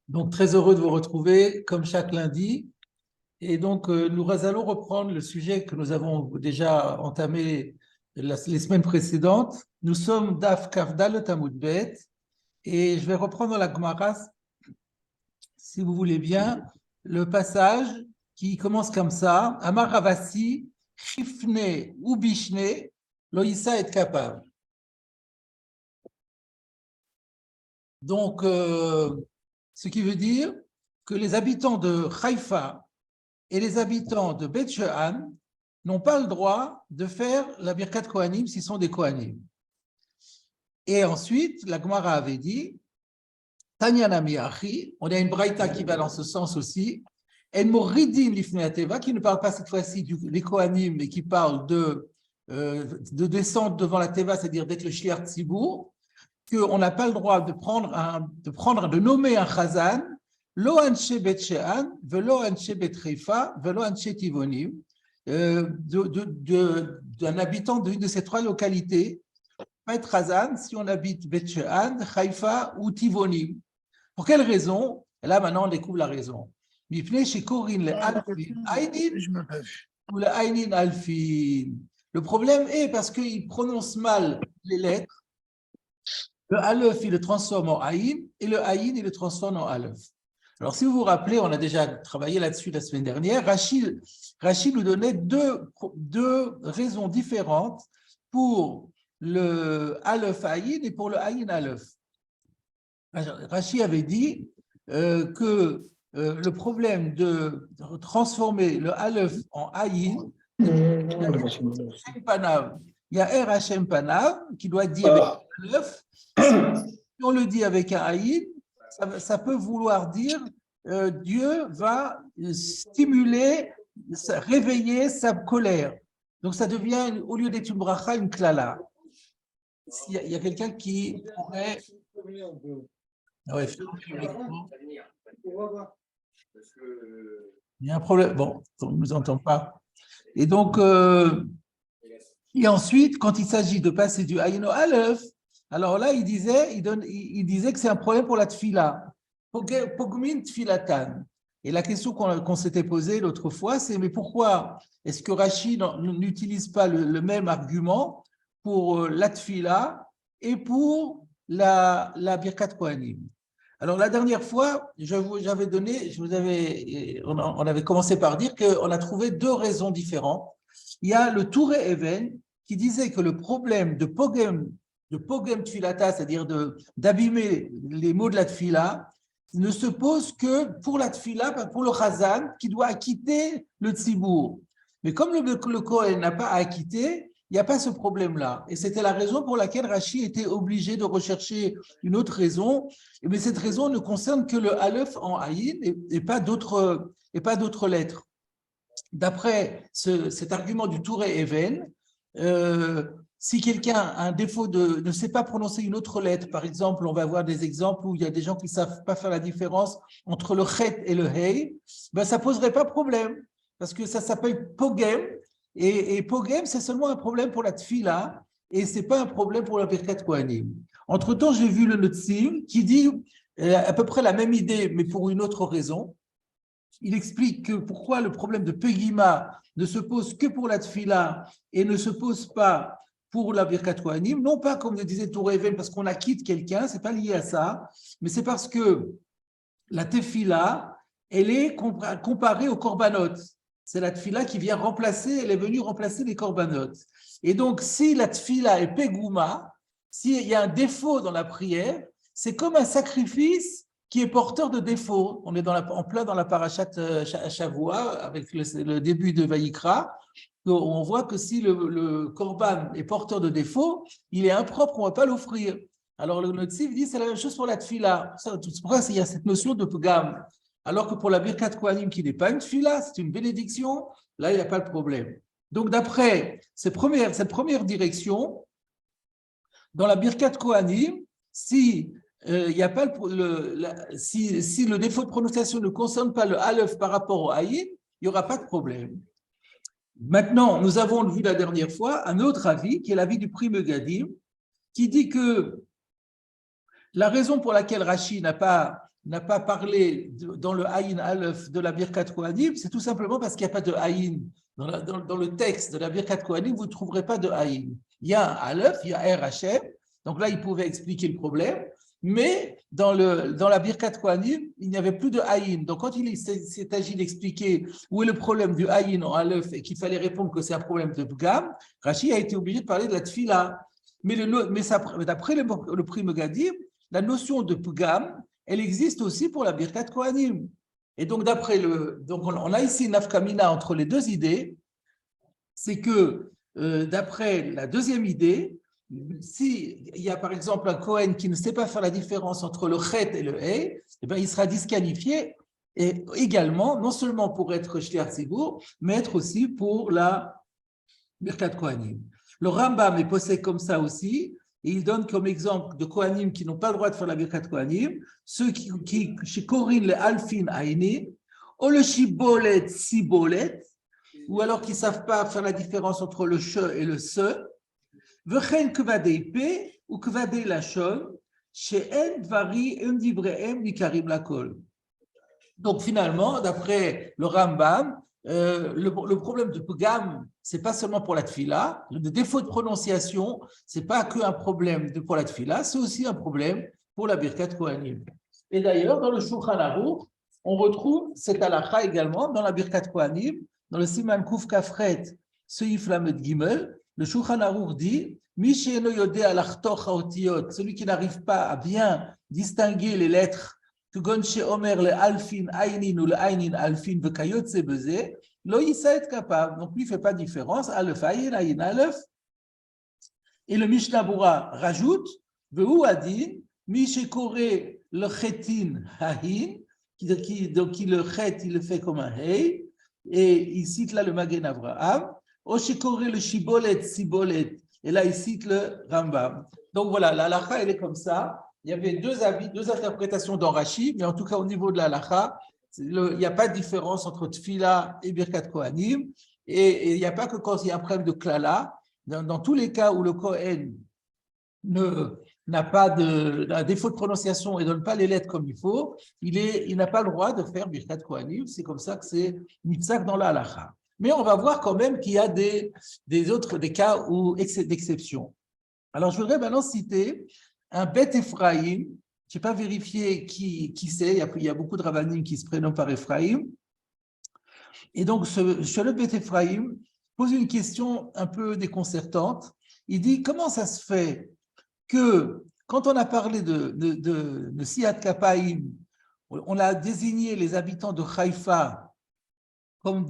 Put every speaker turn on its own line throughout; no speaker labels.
Donc, très heureux de vous retrouver comme chaque lundi. Et donc, nous allons reprendre le sujet que nous avons déjà entamé les semaines précédentes. Nous sommes Daf Kavdal Tamud Bet et je vais reprendre la Gemara, si vous voulez bien, le passage qui commence comme ça. Amar Ravasi, Chifne ou Bishne, Loïsa est capable. Donc, ce qui veut dire que les habitants de Haïfa et les habitants de Beth She'an n'ont pas le droit de faire la Birkat Kohanim s'ils sont des Kohanim. Et ensuite, la Gemara avait dit, Tanya Nami Achi, on a une braïta qui va dans ce sens aussi, En Moridin Lifnei Ateva, qui ne parle pas cette fois-ci des Kohanim, mais qui parle de descendre devant la Teva, c'est-à-dire d'être le Shliach Tzibour, qu'on n'a pas le droit de nommer un Chazan, Lo Anshe Bet She'an, Velo Anshe Bet Haifa, Velo Anshe Tivonim, d'un habitant d'une de ces trois localités, pas être Chazan si on habite Bet She'an, Haïfa ou Tivonim. Pour quelle raison? Et là, maintenant, on découvre la raison. Mipnei Shekorin le Alfin Aïnin ou le Aïnin Alfin. Le problème est parce qu'il prononce mal les lettres. Le Aleph, il le transforme en Aïn, et le Aïn, il le transforme en Aleph. Alors, si vous vous rappelez, on a déjà travaillé là-dessus la semaine dernière, Rachid nous donnait deux raisons différentes pour le Aleph Aïn et pour le Aïn Aleph. Rachid avait dit que le problème de transformer le Aleph en Aïn, il y a R Hashem Panav qui doit être dit avec Aleph. Si on le dit avec un Aïn, ça peut vouloir dire Dieu va stimuler, réveiller sa colère. Donc ça devient, au lieu d'être une bracha, une klala. Il y a quelqu'un qui pourrait... Ouais, il y a un problème. Bon, on ne nous entend pas. Et donc, et ensuite, quand il s'agit de passer du Aïn au Aleph, alors là, il disait que c'est un problème pour la tfila. Pogmin tfilatan. Et la question qu'on s'était posée l'autre fois, c'est mais pourquoi est-ce que Rachid n'utilise pas le même argument pour la tfila et pour la Birkat Kohanim? Alors la dernière fois, on avait commencé par dire qu'on a trouvé deux raisons différentes. Il y a le Touré Even qui disait que le problème de Pogem Tfilata, c'est-à-dire d'abîmer les mots de la Tfila, ne se pose que pour la Tfila, pour le Chazan, qui doit acquitter le Tzibour. Mais comme le Kohen n'a pas à acquitter, il n'y a pas ce problème-là. Et c'était la raison pour laquelle Rashi était obligé de rechercher une autre raison. Mais cette raison ne concerne que le Aleph en Aïn et pas d'autres lettres. D'après cet argument du Touré Even, si quelqu'un a un défaut ne sait pas prononcer une autre lettre, par exemple, on va voir des exemples où il y a des gens qui ne savent pas faire la différence entre le Chet et le Hei, ben ça ne poserait pas problème, parce que ça s'appelle Pogem, et Pogem, c'est seulement un problème pour la Tfila, et ce n'est pas un problème pour la Birkat Kohanim. Entre-temps, j'ai vu le Notzim qui dit à peu près la même idée, mais pour une autre raison. Il explique que pourquoi le problème de Pegima ne se pose que pour la Tfila et ne se pose pas pour la Birkat Kohanim, non pas comme le disait Toureven, parce qu'on acquitte quelqu'un, ce n'est pas lié à ça, mais c'est parce que la Tefila, elle est comparée aux Korbanot. C'est la Tfila qui vient elle est venue remplacer les Korbanot. Et donc, si la Tfila est Peguma, s'il y a un défaut dans la prière, c'est comme un sacrifice qui est porteur de défauts. On est en plein dans la parashat Shavua, avec le début de Vayikra. On voit que si le korban est porteur de défauts, il est impropre, on ne va pas l'offrir. Alors le Notzif dit c'est la même chose pour la tfila. C'est pourquoi il y a cette notion de pgam. Alors que pour la Birkat Kohanim, qui n'est pas une tfila, c'est une bénédiction, là il n'y a pas de problème. Donc d'après cette première direction, dans la Birkat Kohanim, si il n'y a pas si le défaut de prononciation ne concerne pas le Aleph par rapport au Aïn, il n'y aura pas de problème. Maintenant, nous avons vu la dernière fois un autre avis, qui est l'avis du Pri Megadim, qui dit que la raison pour laquelle Rashi n'a pas n'a pas parlé dans le Aïn Aleph de la Birkat Kohanim, c'est tout simplement parce qu'il n'y a pas de Aïn. Dans le texte de la Birkat Kohanim, vous ne trouverez pas de Aïn. Il y a un Aleph, il y a RHM, donc là, il pouvait expliquer le problème, mais dans la Birkat Kohanim, il n'y avait plus de Aïn. Donc, quand il s'est agi d'expliquer où est le problème du Aïn en Aleph et qu'il fallait répondre que c'est un problème de Pgam, Rashi a été obligé de parler de la Tfila. Mais d'après le Pri Megadim, la notion de Pgam, elle existe aussi pour la Birkat Kohanim. Et donc, donc on a ici une nafkamina entre les deux idées, c'est que d'après la deuxième idée, s'il y a par exemple un Kohen qui ne sait pas faire la différence entre le chet et le hei, eh bien, il sera disqualifié et également, non seulement pour être shliach tzibur, mais être aussi pour la Birkat Kohanim. Le Rambam est posé comme ça aussi, et il donne comme exemple de Kohanim qui n'ont pas le droit de faire la Birkat Kohanim, ceux qui chez Korin le Alfin Aïni, ou le Shibolet Sibolet, ou alors qui ne savent pas faire la différence entre le che et le se, Vechen Kvadei Pe ou Kvadei Lachon, chez En Dvari En Divrehem Nikarim Lakol. Donc finalement, d'après le Rambam, le problème de Pgam, ce n'est pas seulement pour la Tfila, le défaut de prononciation, ce n'est pas qu'un problème pour la Tfila, c'est aussi un problème pour la Birkat Kohanim. Et d'ailleurs, dans le Shulchan Aruch, on retrouve cette halakha également dans la Birkat Kohanim, dans le Siman Kuf Kafret, Seif Lamed Gimel, le Shulchan Aruch dit celui qui n'arrive pas à bien distinguer les lettres Omer le Alfin Ainin ou le Ainin Alfin Vekayotse Beze, lo yissa est capable. Donc lui ne fait pas de différence. Aleph Ayin, Ayin Aleph. Et le Mishnah Bura rajoute Vehu Adin, Mishekore le Chetin Hahin, donc le Chet, il le fait comme un Hei, et il cite là le Magen Avraham. Oshekore le Shibolet Sibolet, et là il cite le Rambam. Donc voilà, la halakha elle est comme ça. Il y avait deux avis, deux interprétations dans Rashi, mais en tout cas au niveau de la halakha, il n'y a pas de différence entre Tfila et Birkat Kohanim, et il n'y a pas que quand il y a un problème de klala. Dans tous les cas où le Kohen n'a pas un défaut de prononciation et ne donne pas les lettres comme il faut, il n'a pas le droit de faire Birkat Kohanim. C'est comme ça que c'est mitzak dans la halakha. Mais on va voir quand même qu'il y a des cas d'exception. Alors je voudrais maintenant citer un Bet Ephraïm. Je n'ai pas vérifié qui c'est, il y a beaucoup de rabbanim qui se prénomment par Ephraïm. Et donc, le Bet Ephraïm pose une question un peu déconcertante. Il dit, comment ça se fait que, quand on a parlé de Siyat Kapaim, on a désigné les habitants de Haïfa comme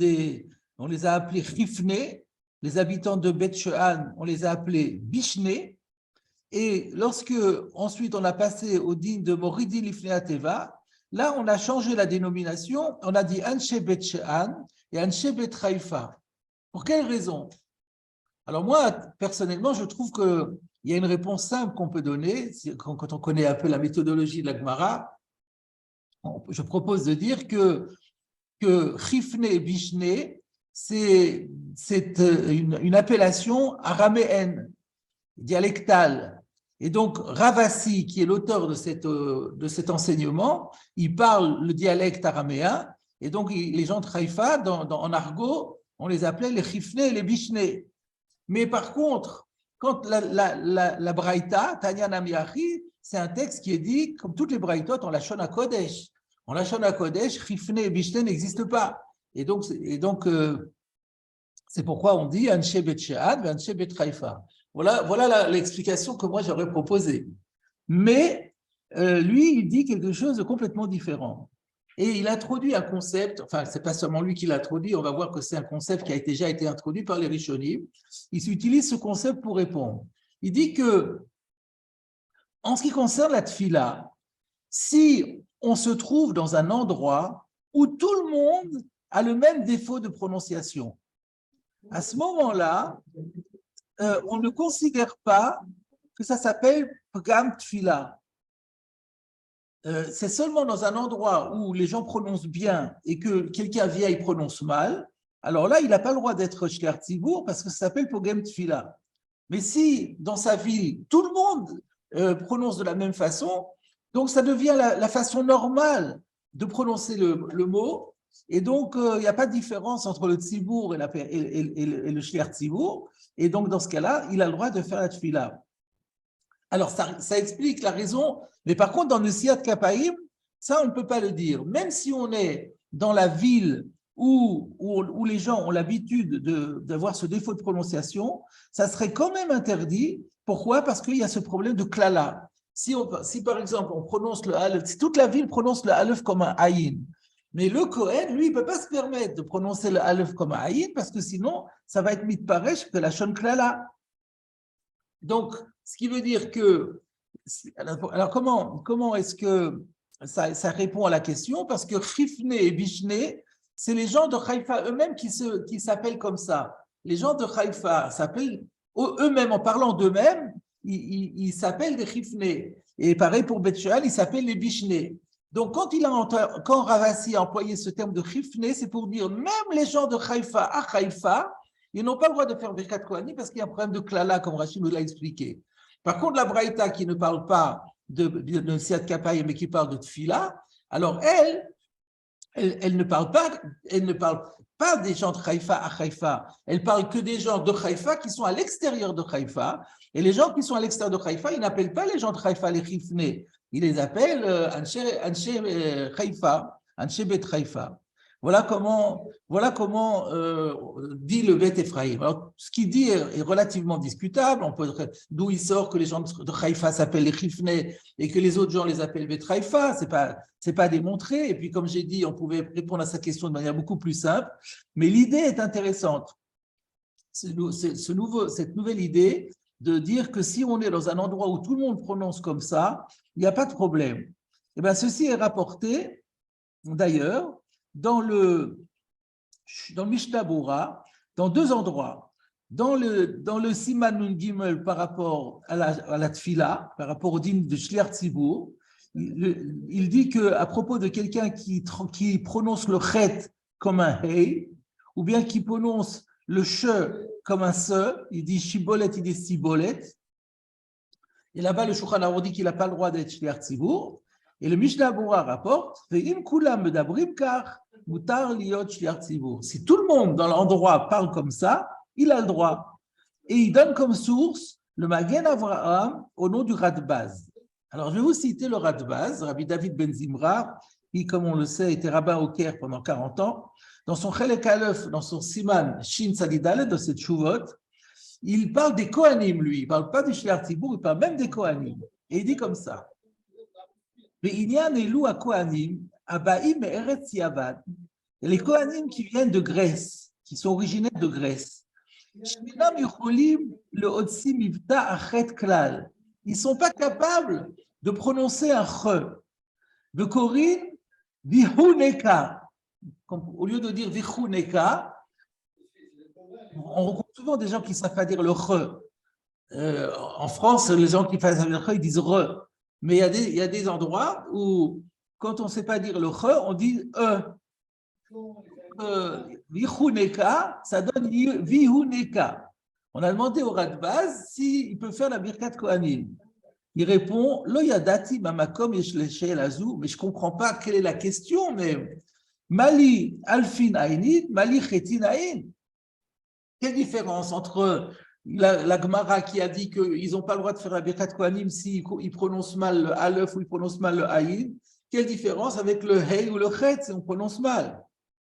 on les a appelés Chifné, les habitants de Bet She'an, on les a appelés Bishné, et lorsque ensuite on a passé au digne de Moridi Lifnei Teva, là on a changé la dénomination, on a dit Anshe Bet She'an et Anshe Bet Haïfa. Pour quelle raison? Alors moi, personnellement, je trouve qu'il y a une réponse simple qu'on peut donner, quand on connaît un peu la méthodologie de la Gemara. Je propose de dire que Chifné et Bishné, c'est une appellation araméenne, dialectale. Et donc, Ravasi, qui est l'auteur de cet enseignement, il parle le dialecte araméen, et donc les gens de Haïfa, en argot, on les appelait les Chifné et les Bishné. Mais par contre, quand la Braïta, Tanya Namiachi, c'est un texte qui est dit, comme toutes les Braïtot, en Lachon HaKodesh. En Lachon HaKodesh, Chifné et Bishné n'existent pas. Et donc c'est pourquoi on dit Anshe Bet She'an et Anshe Bet Haïfa. Voilà l'explication que moi j'aurais proposée. Mais lui, il dit quelque chose de complètement différent. Et il introduit un concept, enfin, ce n'est pas seulement lui qui l'introduit, on va voir que c'est un concept qui a déjà été introduit par les Rishonim. Il utilise ce concept pour répondre. Il dit que, en ce qui concerne la tfila, si on se trouve dans un endroit où tout le monde a le même défaut de prononciation, à ce moment-là, on ne considère pas que ça s'appelle Pgam Tfila. C'est seulement dans un endroit où les gens prononcent bien et que quelqu'un vieil prononce mal, alors là, il n'a pas le droit d'être shliach tzibur parce que ça s'appelle Pogam Tfila. Mais si, dans sa ville, tout le monde prononce de la même façon, Donc, ça devient la façon normale de prononcer le mot. Et donc, il n'y a pas de différence entre le tzibour et le shliach tzibour. Et donc, dans ce cas-là, il a le droit de faire la tefila. Alors, ça explique la raison. Mais par contre, dans le Siyat Kapaïm, ça, on ne peut pas le dire. Même si on est dans la ville où les gens ont l'habitude d'avoir ce défaut de prononciation, ça serait quand même interdit. Pourquoi? Parce qu'il y a ce problème de klala. Si par exemple, on prononce le aleph, si toute la ville prononce le aleph comme un aïn, mais le Kohen, lui, il ne peut pas se permettre de prononcer le aleph comme un aïn parce que sinon, ça va être mitparesh que la shon klala. Donc, ce qui veut dire que… Alors, comment est-ce que ça répond à la question? Parce que Chifne et Bishne, c'est les gens de Haïfa eux-mêmes qui s'appellent comme ça. Les gens de Haïfa s'appellent eux-mêmes, en parlant d'eux-mêmes, ils s'appellent des Chifne. Et pareil pour Beth She'al, ils s'appellent les Bishne. Donc, quand Ravasi a employé ce terme de Chifne, c'est pour dire même les gens de Haïfa à Haïfa, ils n'ont pas le droit de faire Birkat Kohanim parce qu'il y a un problème de klala, comme Rachid nous l'a expliqué. Par contre, la Braïta qui ne parle pas de Siyat Kapayim mais qui parle de Tfila, alors elle ne parle pas des gens de Haïfa à Haïfa. Elle parle que des gens de Haïfa qui sont à l'extérieur de Haïfa. Et les gens qui sont à l'extérieur de Haïfa, ils n'appellent pas les gens de Haïfa les Chifne. Ils les appellent Anshe Haïfa, Anshe Bet Haïfa. Voilà comment dit le Bet Ephraïm. Alors, ce qu'il dit est relativement discutable. D'où il sort que les gens de Haïfa s'appellent les Chifne et que les autres gens les appellent Bet Haïfa. C'est pas démontré. Et puis, comme j'ai dit, on pouvait répondre à sa question de manière beaucoup plus simple. Mais l'idée est intéressante. Cette nouvelle idée de dire que si on est dans un endroit où tout le monde prononce comme ça, il n'y a pas de problème. Et bien, ceci est rapporté, d'ailleurs, dans le Mishnah Bora, dans deux endroits. Dans le Siman Nun Gimel par rapport à la Tfila, par rapport au dîme de Shliach Tzibour, il dit qu'à propos de quelqu'un qui prononce le chet comme un hey, ou bien qui prononce le che comme un se, il dit shibolet, il dit sibolet. Et là-bas, le Shulchan Aruch dit qu'il n'a pas le droit d'être Shliach Tzibour. Et le Mishnah Bora rapporte Ve'im kulam medabrim kach, mutar liot shliach tzibur. Si tout le monde dans l'endroit parle comme ça, il a le droit. Et il donne comme source le Magen Avraham au nom du Radbaz. Alors, je vais vous citer le Radbaz, Rabbi David Ben Zimra, qui, comme on le sait, était rabbin au Caire pendant 40 ans. Dans son Chelek Aleph, dans son Siman Shin Tzadidale, dans cette Shuvot, il parle des Kohanim, lui. Il ne parle pas du shliach tzibur, il parle même des Kohanim. Et il dit comme ça. Les Kohanim qui viennent de Grèce, qui sont originaires de Grèce, ils ne sont pas capables de prononcer un che. De Corinne, vihuneka. Au lieu de dire vihuneka, on rencontre souvent des gens qui ne savent pas dire le che. En France, les gens qui savent dire le che, ils disent re. Mais il y a des endroits où, quand on ne sait pas dire le che, on dit vihuneka, ça donne vihuneka. On a demandé au Radbaz s'il peut faire la Birkat Kohanim. Il répond Lo yadati mamakom yeshleshel azou, mais je ne comprends pas quelle est la question, mais Mali alfin ainid, Mali chetin ain. Quelle différence entre la Gemara qui a dit qu'ils n'ont pas le droit de faire la Birkat Kohanim s'ils prononcent mal le Aleph ou ils prononcent mal le Aïn? Quelle différence avec le Hey ou le Chet si on prononce mal?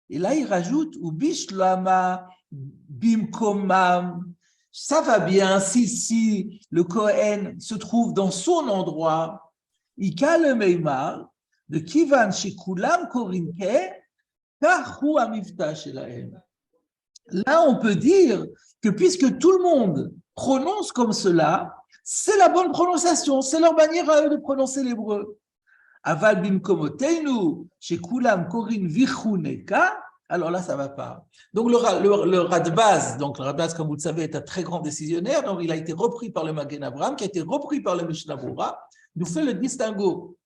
Et là, il rajoute ou Bishlama Bimkomam. Ça va bien si le Kohen se trouve dans son endroit. Ika le Meimar de Kivan Shekulam Korinke Kahu Amifta Shelahem. Là, on peut dire que puisque tout le monde prononce comme cela, c'est la bonne prononciation, c'est leur manière à eux de prononcer l'hébreu. Aval bimkomoteinu, chez kulam korin vichuneka, alors là, ça ne va pas. Donc, le Radbaz, comme vous le savez, est un très grand décisionnaire, donc il a été repris par le Magen Avraham, qui a été repris par le Mishnah Bora, nous fait le distinguo.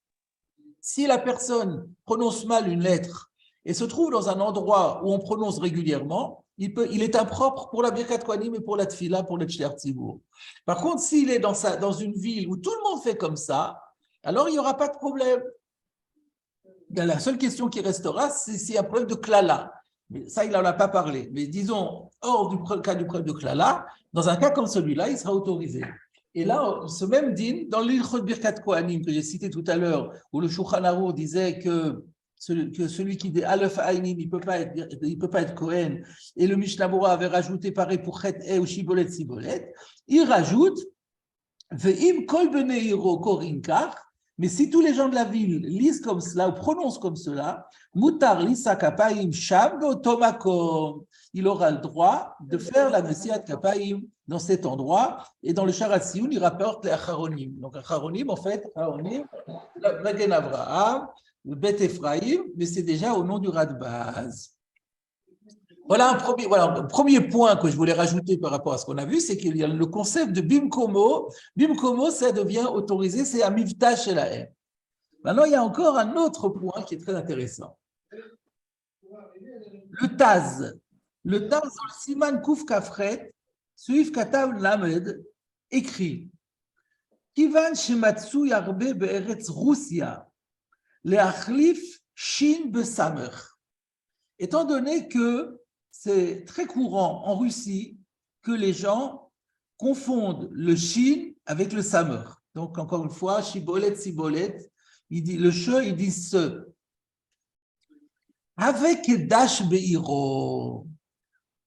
Si la personne prononce mal une lettre et se trouve dans un endroit où on prononce régulièrement, il est impropre pour la Birkat Kohanim et pour la Tfila, pour le Shliach Tzibur. Par contre, s'il est dans une ville où tout le monde fait comme ça, alors il n'y aura pas de problème. La seule question qui restera, c'est s'il y a un problème de klala. Mais ça, il n'en a pas parlé. Mais disons, hors du cas du problème de klala, dans un cas comme celui-là, il sera autorisé. Et là, ce même din, dans l'Ilchot Birkat Kohanim que j'ai cité tout à l'heure, où le Shulchan Aruch disait que celui qui dit Aleph Aïnin, il ne peut pas être Kohen, et le Mishnah Bora avait rajouté pareil pour Chet E ou Shibolet Sibolet, il rajoute Ve'im kol bnei iro korin kach, mais si tous les gens de la ville lisent comme cela ou prononcent comme cela, mutar lisa kapayim sham beotomakom, il aura le droit de faire la Messiat Kapayim dans cet endroit, et dans le Sharat Tziyun, il rapporte les Acharonim. Donc Acharonim, en fait, Acharonim, Magen Avraham, le Bet Ephraim, mais c'est déjà au nom du Radbaz. Voilà un premier point que je voulais rajouter par rapport à ce qu'on a vu, c'est qu'il y a le concept de Bimkomo. Bimkomo, ça devient autorisé, c'est un mivta chez la haine. Maintenant, il y a encore un autre point qui est très intéressant. Le Taz. Le Taz, dans le Siman Kouf Kafret, Suif Katav Lamed, écrit Kivan Shematsu Yarbe Be'eretz Russia, Le'achlif Shin Besamer. Étant donné que c'est très courant en Russie que les gens confondent le shin avec le samer. Donc, encore une fois, shibolet, sibolet, il dit, le che, il dit ce. Avec dash beiro,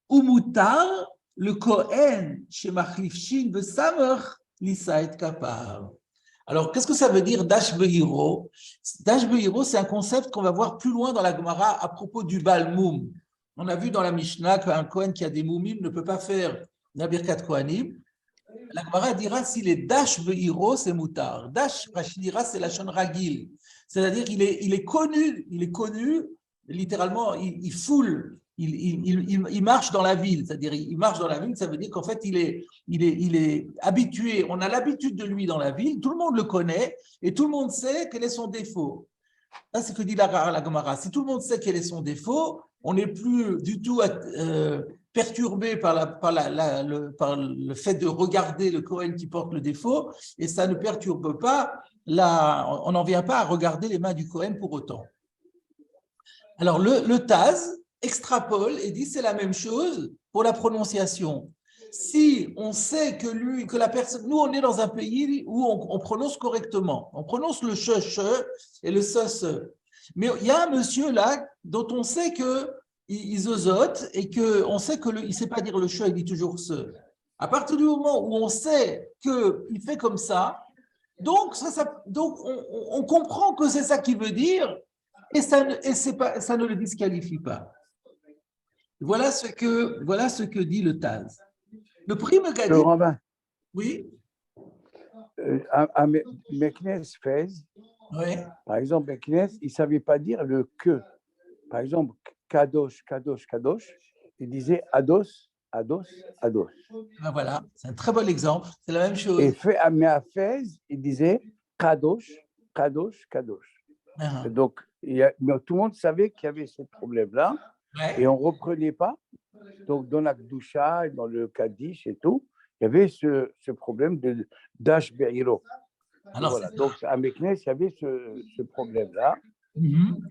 ou mutar, le kohen, chez machlif shin besamer, lisa et kapar. Alors, qu'est-ce que ça veut dire dash beiro? Dash beiro, c'est un concept qu'on va voir plus loin dans la Gemara à propos du balmoum. On a vu dans la Mishnah qu'un Kohen qui a des moumim ne peut pas faire la Birkat Kohanim. La Gemara dira si les dash beiro, c'est moutar. Dash, Rashi dira, c'est la shon ragil. C'est-à-dire qu'il est connu, littéralement, il foule, il marche dans la ville. C'est-à-dire, il marche dans la ville, ça veut dire qu'en fait, il est habitué, on a l'habitude de lui dans la ville, tout le monde le connaît et tout le monde sait quel est son défaut. Ça, c'est ce que dit la Gemara. Si tout le monde sait quel est son défaut, on n'est plus du tout perturbé par le fait de regarder le Kohen qui porte le défaut, et ça ne perturbe pas, on n'en vient pas à regarder les mains du Kohen pour autant. Alors, le Taz extrapole et dit c'est la même chose pour la prononciation. Si on sait que la personne, nous on est dans un pays où on prononce correctement, on prononce le che et le se. Mais il y a un monsieur là dont on sait qu'il zozote et qu'on sait qu'il ne sait pas dire le che, il dit toujours ce. À partir du moment où on sait qu'il fait comme ça, donc on comprend que c'est ça qu'il veut dire et ça ne le disqualifie pas. Voilà ce que dit le Taz. Le prime Gadim. Oui.
À Meknes Fez,
oui.
Par exemple, Meknes, il ne savait pas dire le que. Par exemple, Kadosh, Kadosh, Kadosh, il disait Ados, Ados, Ados.
Ben voilà, c'est un très bon exemple, c'est la même chose.
Et mais à Fez, il disait Kadosh, Kadosh, Kadosh. Donc, tout le monde savait qu'il y avait ce problème-là, et on ne reprenait pas. Donc, dans la Kdusha, dans le Kaddish et tout, il y avait ce problème de Dash Be'iro. Voilà. Donc, à Meknes, il y avait ce problème-là.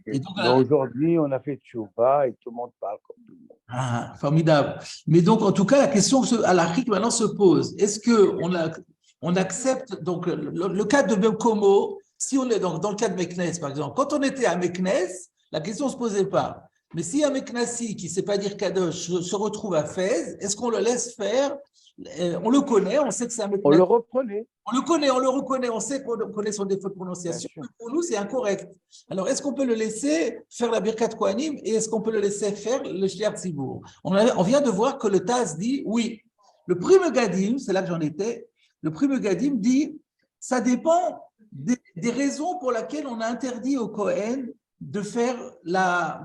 Et donc, aujourd'hui, on a fait Tchouva et tout le monde parle comme tout le monde.
Ah, formidable. Mais donc, en tout cas, la question à l'Afrique maintenant se pose. Est-ce qu'on accepte donc, le cas de Bekomo, si on est dans le cas de Meknes, par exemple, quand on était à Meknes, la question ne se posait pas. Mais si un Meknassi qui ne sait pas dire Kadosh se retrouve à Fès, est-ce qu'on le laisse faire? On le connaît, on sait que c'est un Meknassi.
On le reprenait.
On le connaît, on le reconnaît, on sait qu'on connaît son défaut de prononciation. Pour nous, c'est incorrect. Alors, est-ce qu'on peut le laisser faire la Birkat Kohanim et est-ce qu'on peut le laisser faire le Shliach Tzibour? On vient de voir que le Taz dit oui. Le Prime Gadim, c'est là que j'en étais, le Prime Gadim dit ça dépend des raisons pour lesquelles on a interdit au Kohen de faire la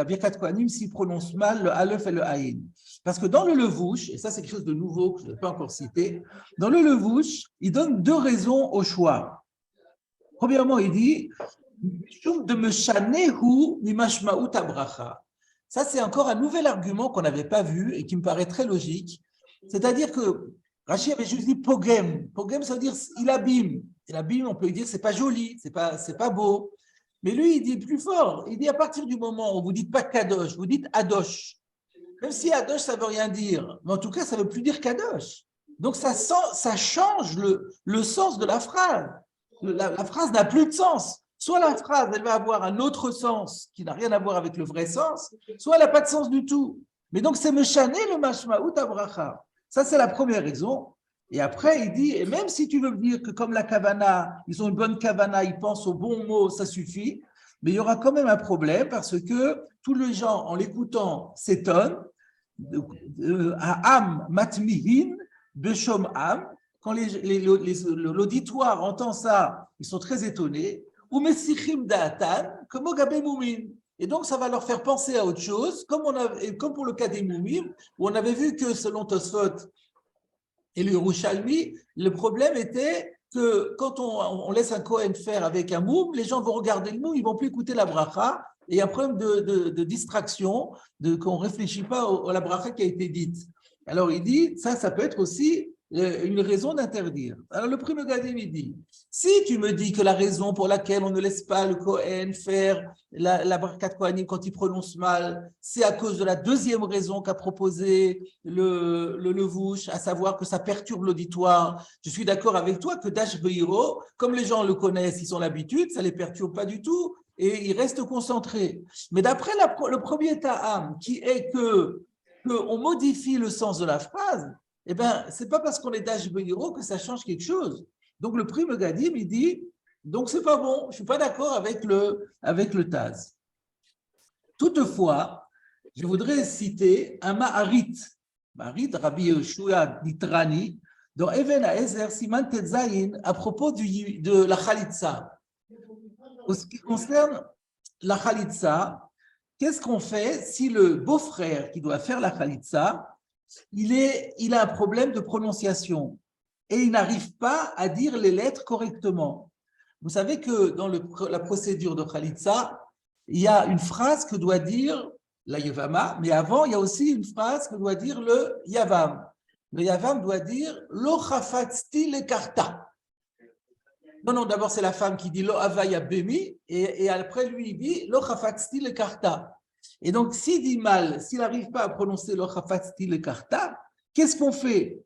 Birkat Kohanim s'il prononce mal le Aleph et le Aïn. Parce que dans le Levouche, et ça c'est quelque chose de nouveau que je n'ai pas encore cité, dans le Levouche, il donne deux raisons au choix. Premièrement, il dit de meshanehu mimashmaut abracha. Ça c'est encore un nouvel argument qu'on n'avait pas vu et qui me paraît très logique. C'est-à-dire que Rashi avait juste dit pogem. Pogem, ça veut dire il abîme. Il abîme, on peut dire c'est pas joli, c'est pas beau. Mais lui, il dit plus fort. Il dit à partir du moment où vous dites pas kadosh, vous dites adosh. Même si adosh, ça veut rien dire. Mais en tout cas, ça veut plus dire kadosh. Donc, ça change le sens de la phrase. La phrase n'a plus de sens. Soit la phrase, elle va avoir un autre sens qui n'a rien à voir avec le vrai sens, soit elle n'a pas de sens du tout. Mais donc, c'est mechané le mashmaout abracha. Ça, c'est la première raison. Et après, il dit, et même si tu veux me dire que comme la kavana, ils ont une bonne kavana, ils pensent au bon mot, ça suffit, mais il y aura quand même un problème parce que tous les gens, en l'écoutant, s'étonnent. Am matmihin beshom am. Quand l'auditoire entend ça, ils sont très étonnés. Ou mesichim da'atan, comme Ogabe Moumin. Et donc, ça va leur faire penser à autre chose, comme pour le cas des Moumim, où on avait vu que selon Tosfot et le Yerushalmi, le problème était que quand on laisse un Kohen faire avec un Moum, les gens vont regarder le Moum, ils ne vont plus écouter la bracha, et il y a un problème de distraction, qu'on ne réfléchit pas à la bracha qui a été dite. Alors, il dit, ça peut être aussi une raison d'interdire. Alors, le Pri Megadim, il dit, si tu me dis que la raison pour laquelle on ne laisse pas le Kohen faire la Birkat Kohanim quand il prononce mal, c'est à cause de la deuxième raison qu'a proposé le Levouche, à savoir que ça perturbe l'auditoire. Je suis d'accord avec toi que Dash Beiro, comme les gens le connaissent, ils ont l'habitude, ça ne les perturbe pas du tout et ils restent concentrés. Mais d'après le premier ta'am, qui est qu'on modifie le sens de la phrase, eh bien, ce n'est pas parce qu'on est Dash Beiro que ça change quelque chose. Donc, le Pri Megadim, il dit, donc c'est pas bon, je ne suis pas d'accord avec le Taz. Toutefois, je voudrais citer un Maharit, Rabbi Yehoshua Nitrani, dans Even HaEzer Siman Tetzayin, à propos de la Khalitsa. En ce qui concerne la Khalitsa, qu'est-ce qu'on fait si le beau-frère qui doit faire la Khalitsa, il a un problème de prononciation et il n'arrive pas à dire les lettres correctement? Vous savez que dans la procédure de Khalitsa, il y a une phrase que doit dire la Yevama, mais avant, il y a aussi une phrase que doit dire le Yavam. Le Yavam doit dire Lo chafatzti le karta. Non, d'abord c'est la femme qui dit Lo avaya bemi, et après lui il dit Lo chafatzti le karta. Et donc, s'il dit mal, s'il n'arrive pas à prononcer Lo chafatzti le karta, qu'est-ce qu'on fait?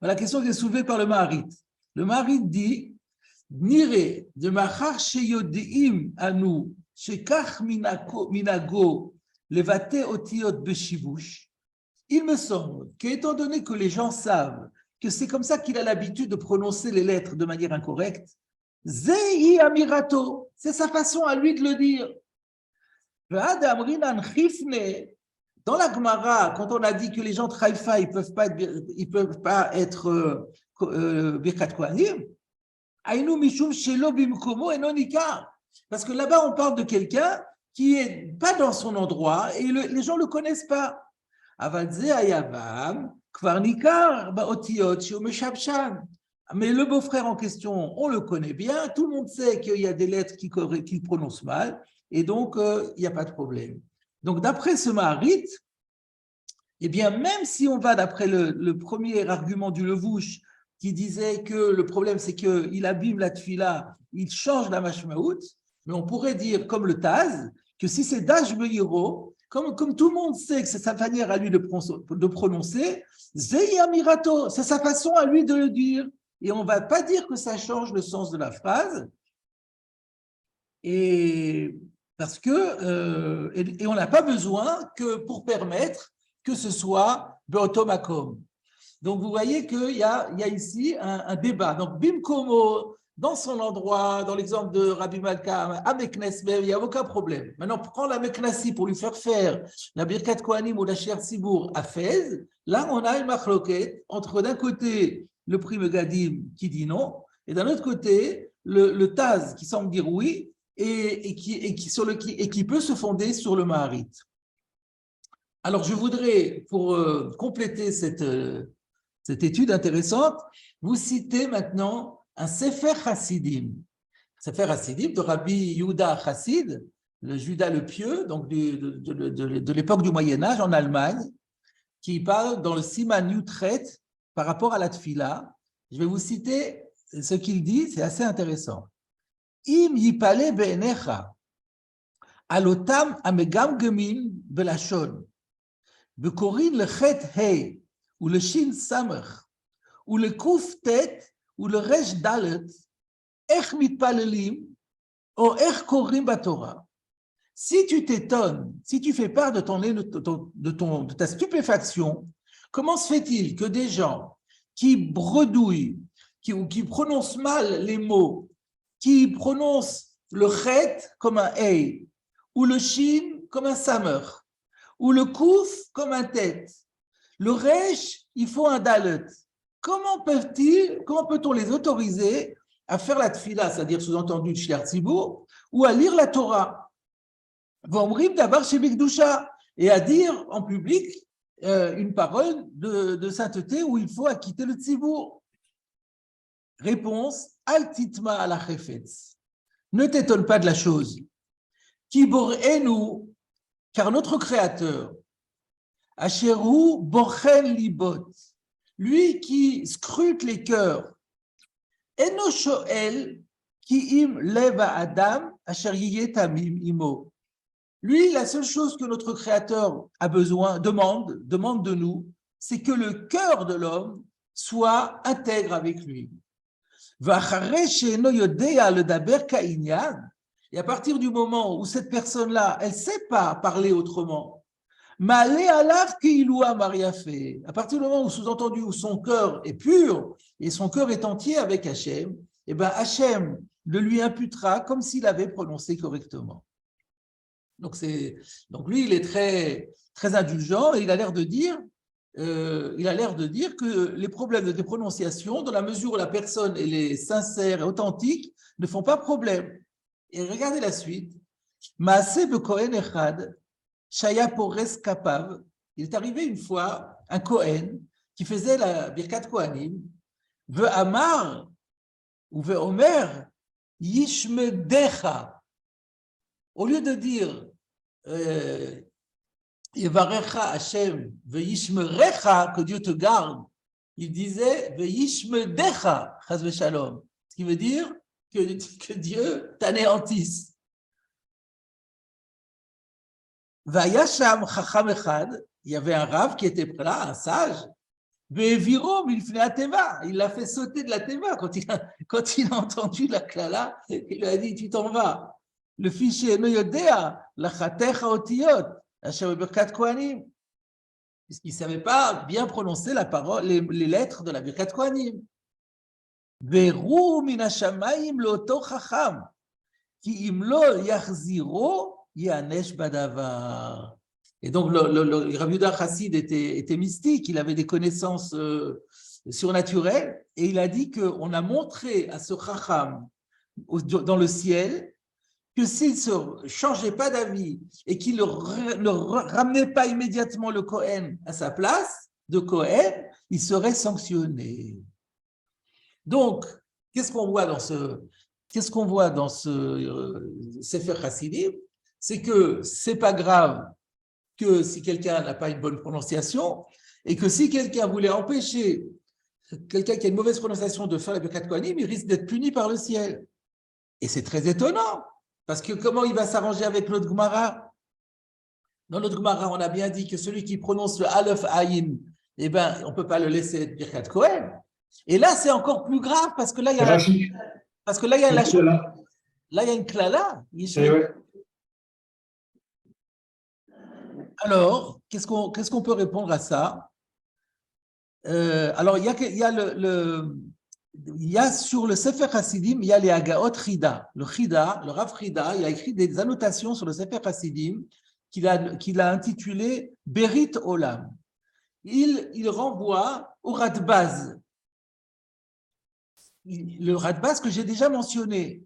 La question qui est soulevée par le Maharit. Le Maharit dit Nire de machar sheyodeim anu shekach minago levate otiot beshivush. Il me semble qu'étant donné que les gens savent que c'est comme ça qu'il a l'habitude de prononcer les lettres de manière incorrecte, Zei amirato, c'est sa façon à lui de le dire. Dans la Gemara, quand on a dit que les gens de Haïfa, ils peuvent pas être Birkat Kohanim, parce que là-bas, on parle de quelqu'un qui n'est pas dans son endroit et les gens ne le connaissent pas. Mais le beau-frère en question, on le connaît bien, tout le monde sait qu'il y a des lettres qu'il prononce mal, et donc il n'y a pas de problème. Donc d'après ce Maharit, eh bien même si on va d'après le premier argument du Levouche, qui disait que le problème c'est qu'il abîme la tfila, il change la mashmaout, mais on pourrait dire comme le Taz, que si c'est Dash Beiro, comme tout le monde sait que c'est sa manière à lui de prononcer, Zei Amirato, c'est sa façon à lui de le dire. Et on ne va pas dire que ça change le sens de la phrase, et parce que et on n'a pas besoin que pour permettre que ce soit Beotomakom. Donc vous voyez qu'il y a ici un débat. Donc Bimkomo, dans son endroit, dans l'exemple de Rabbi Malka, à Meknes, il n'y a aucun problème. Maintenant, prends la Meknassi pour lui faire la Birkat Kohanim ou la Sher Sibour à Fès. Là, on a une machloket entre d'un côté le Pri Megadim qui dit non, et d'un autre côté le Taz qui semble dire oui, et qui peut se fonder sur le Maharit. Alors, je voudrais, pour compléter cette étude intéressante, vous citer maintenant un Sefer Hasidim. Sefer Hasidim de Rabbi Yehuda Chassid, le Judas le Pieux, donc de l'époque du Moyen-Âge en Allemagne, qui parle dans le Siman Yutret par rapport à la tfila. Je vais vous citer ce qu'il dit, c'est assez intéressant. Im yipale be'enecha alotam amegamgemin belashon bekorin lechet hei ou le shin samach ou le kuf tet ou le resh dalet ech mitpalelim ou ech korim batorah. Si tu t'étonnes, si tu fais part de ta stupéfaction, comment se fait-il que des gens qui bredouillent, qui prononcent mal les mots, qui prononcent le chet comme un hey, ou le shin comme un samer, ou le kouf comme un tet, le resh, il faut un dalet. Comment peut-on les autoriser à faire la tfila, c'est-à-dire sous-entendu shiar tzibur, ou à lire la Torah? Et à dire en public une parole de sainteté où il faut acquitter le tzibour. Réponse, al titma ala chefetz. Ne t'étonne pas de la chose. Kibor enu, car notre Créateur, asheru borchen libot, lui qui scrute les cœurs, eno shoel ki im leva adam asher yiyeh tamim imo. Lui, la seule chose que notre Créateur a besoin, demande de nous, c'est que le cœur de l'homme soit intègre avec lui. Et à partir du moment où cette personne-là, elle ne sait pas parler autrement, à partir du moment où, sous-entendu, où son cœur est pur et son cœur est entier avec Hachem, et bien Hachem le lui imputera comme s'il avait prononcé correctement. Donc lui, il est très, très indulgent et il a l'air de dire que les problèmes de prononciation, dans la mesure où la personne elle est sincère et authentique, ne font pas problème. Et regardez la suite. Maaseh bekohen echad, shaya pores kapav. Il est arrivé une fois un Kohen qui faisait la Birkat Kohanim, ve'amar ou ve'omer yishmedecha. Au lieu de dire Yevarecha Hashem ve'yishmerecha, que Dieu te garde, il disait ve'yishmedecha chas v'shalom, ce qui veut dire que Dieu t'anéantisse. Va'yasham chacham echad, il y avait un rave qui était là, un sage, ve'eviro milfnei ateva, il l'a fait sauter de la teva quand il a entendu la klala, il lui a dit tu t'en vas. Le fichier no yodea lachatecha otiyot asher birkat kohanim, puisqu'il ne savait pas bien prononcer la parole, les lettres de la birkat kohanim. Veru min hashamayim loto chacham ki im lo yachziro yanesh badavar. Et donc le Rabbi Yehuda Chassid était mystique, il avait des connaissances surnaturelles, et il a dit qu'on a montré à ce chacham dans le ciel que s'il ne se changeait pas d'avis et qu'il ne ramenait pas immédiatement le Kohen à sa place de Kohen, il serait sanctionné. Donc, qu'est-ce qu'on voit dans ce Sefer Chassidim? C'est que ce n'est pas grave que si quelqu'un n'a pas une bonne prononciation et que si quelqu'un voulait empêcher quelqu'un qui a une mauvaise prononciation de faire la Birkat Kohanim, il risque d'être puni par le ciel. Et c'est très étonnant. Parce que comment il va s'arranger avec notre Gemara? Dans notre Gemara, on a bien dit que celui qui prononce le Aleph Ayin, eh ben, on ne peut pas le laisser être Birkat Kohen. Et là, c'est encore plus grave parce que là, il y a une klala. Alors, qu'est-ce qu'on peut répondre à ça? Alors, il y a sur le Sefer Hasidim, il y a les Hagaot Chida. Le Rav Chida, il a écrit des annotations sur le Sefer Hasidim qu'il a intitulé Berit Olam. Il renvoie au Radbaz. Le Radbaz que j'ai déjà mentionné,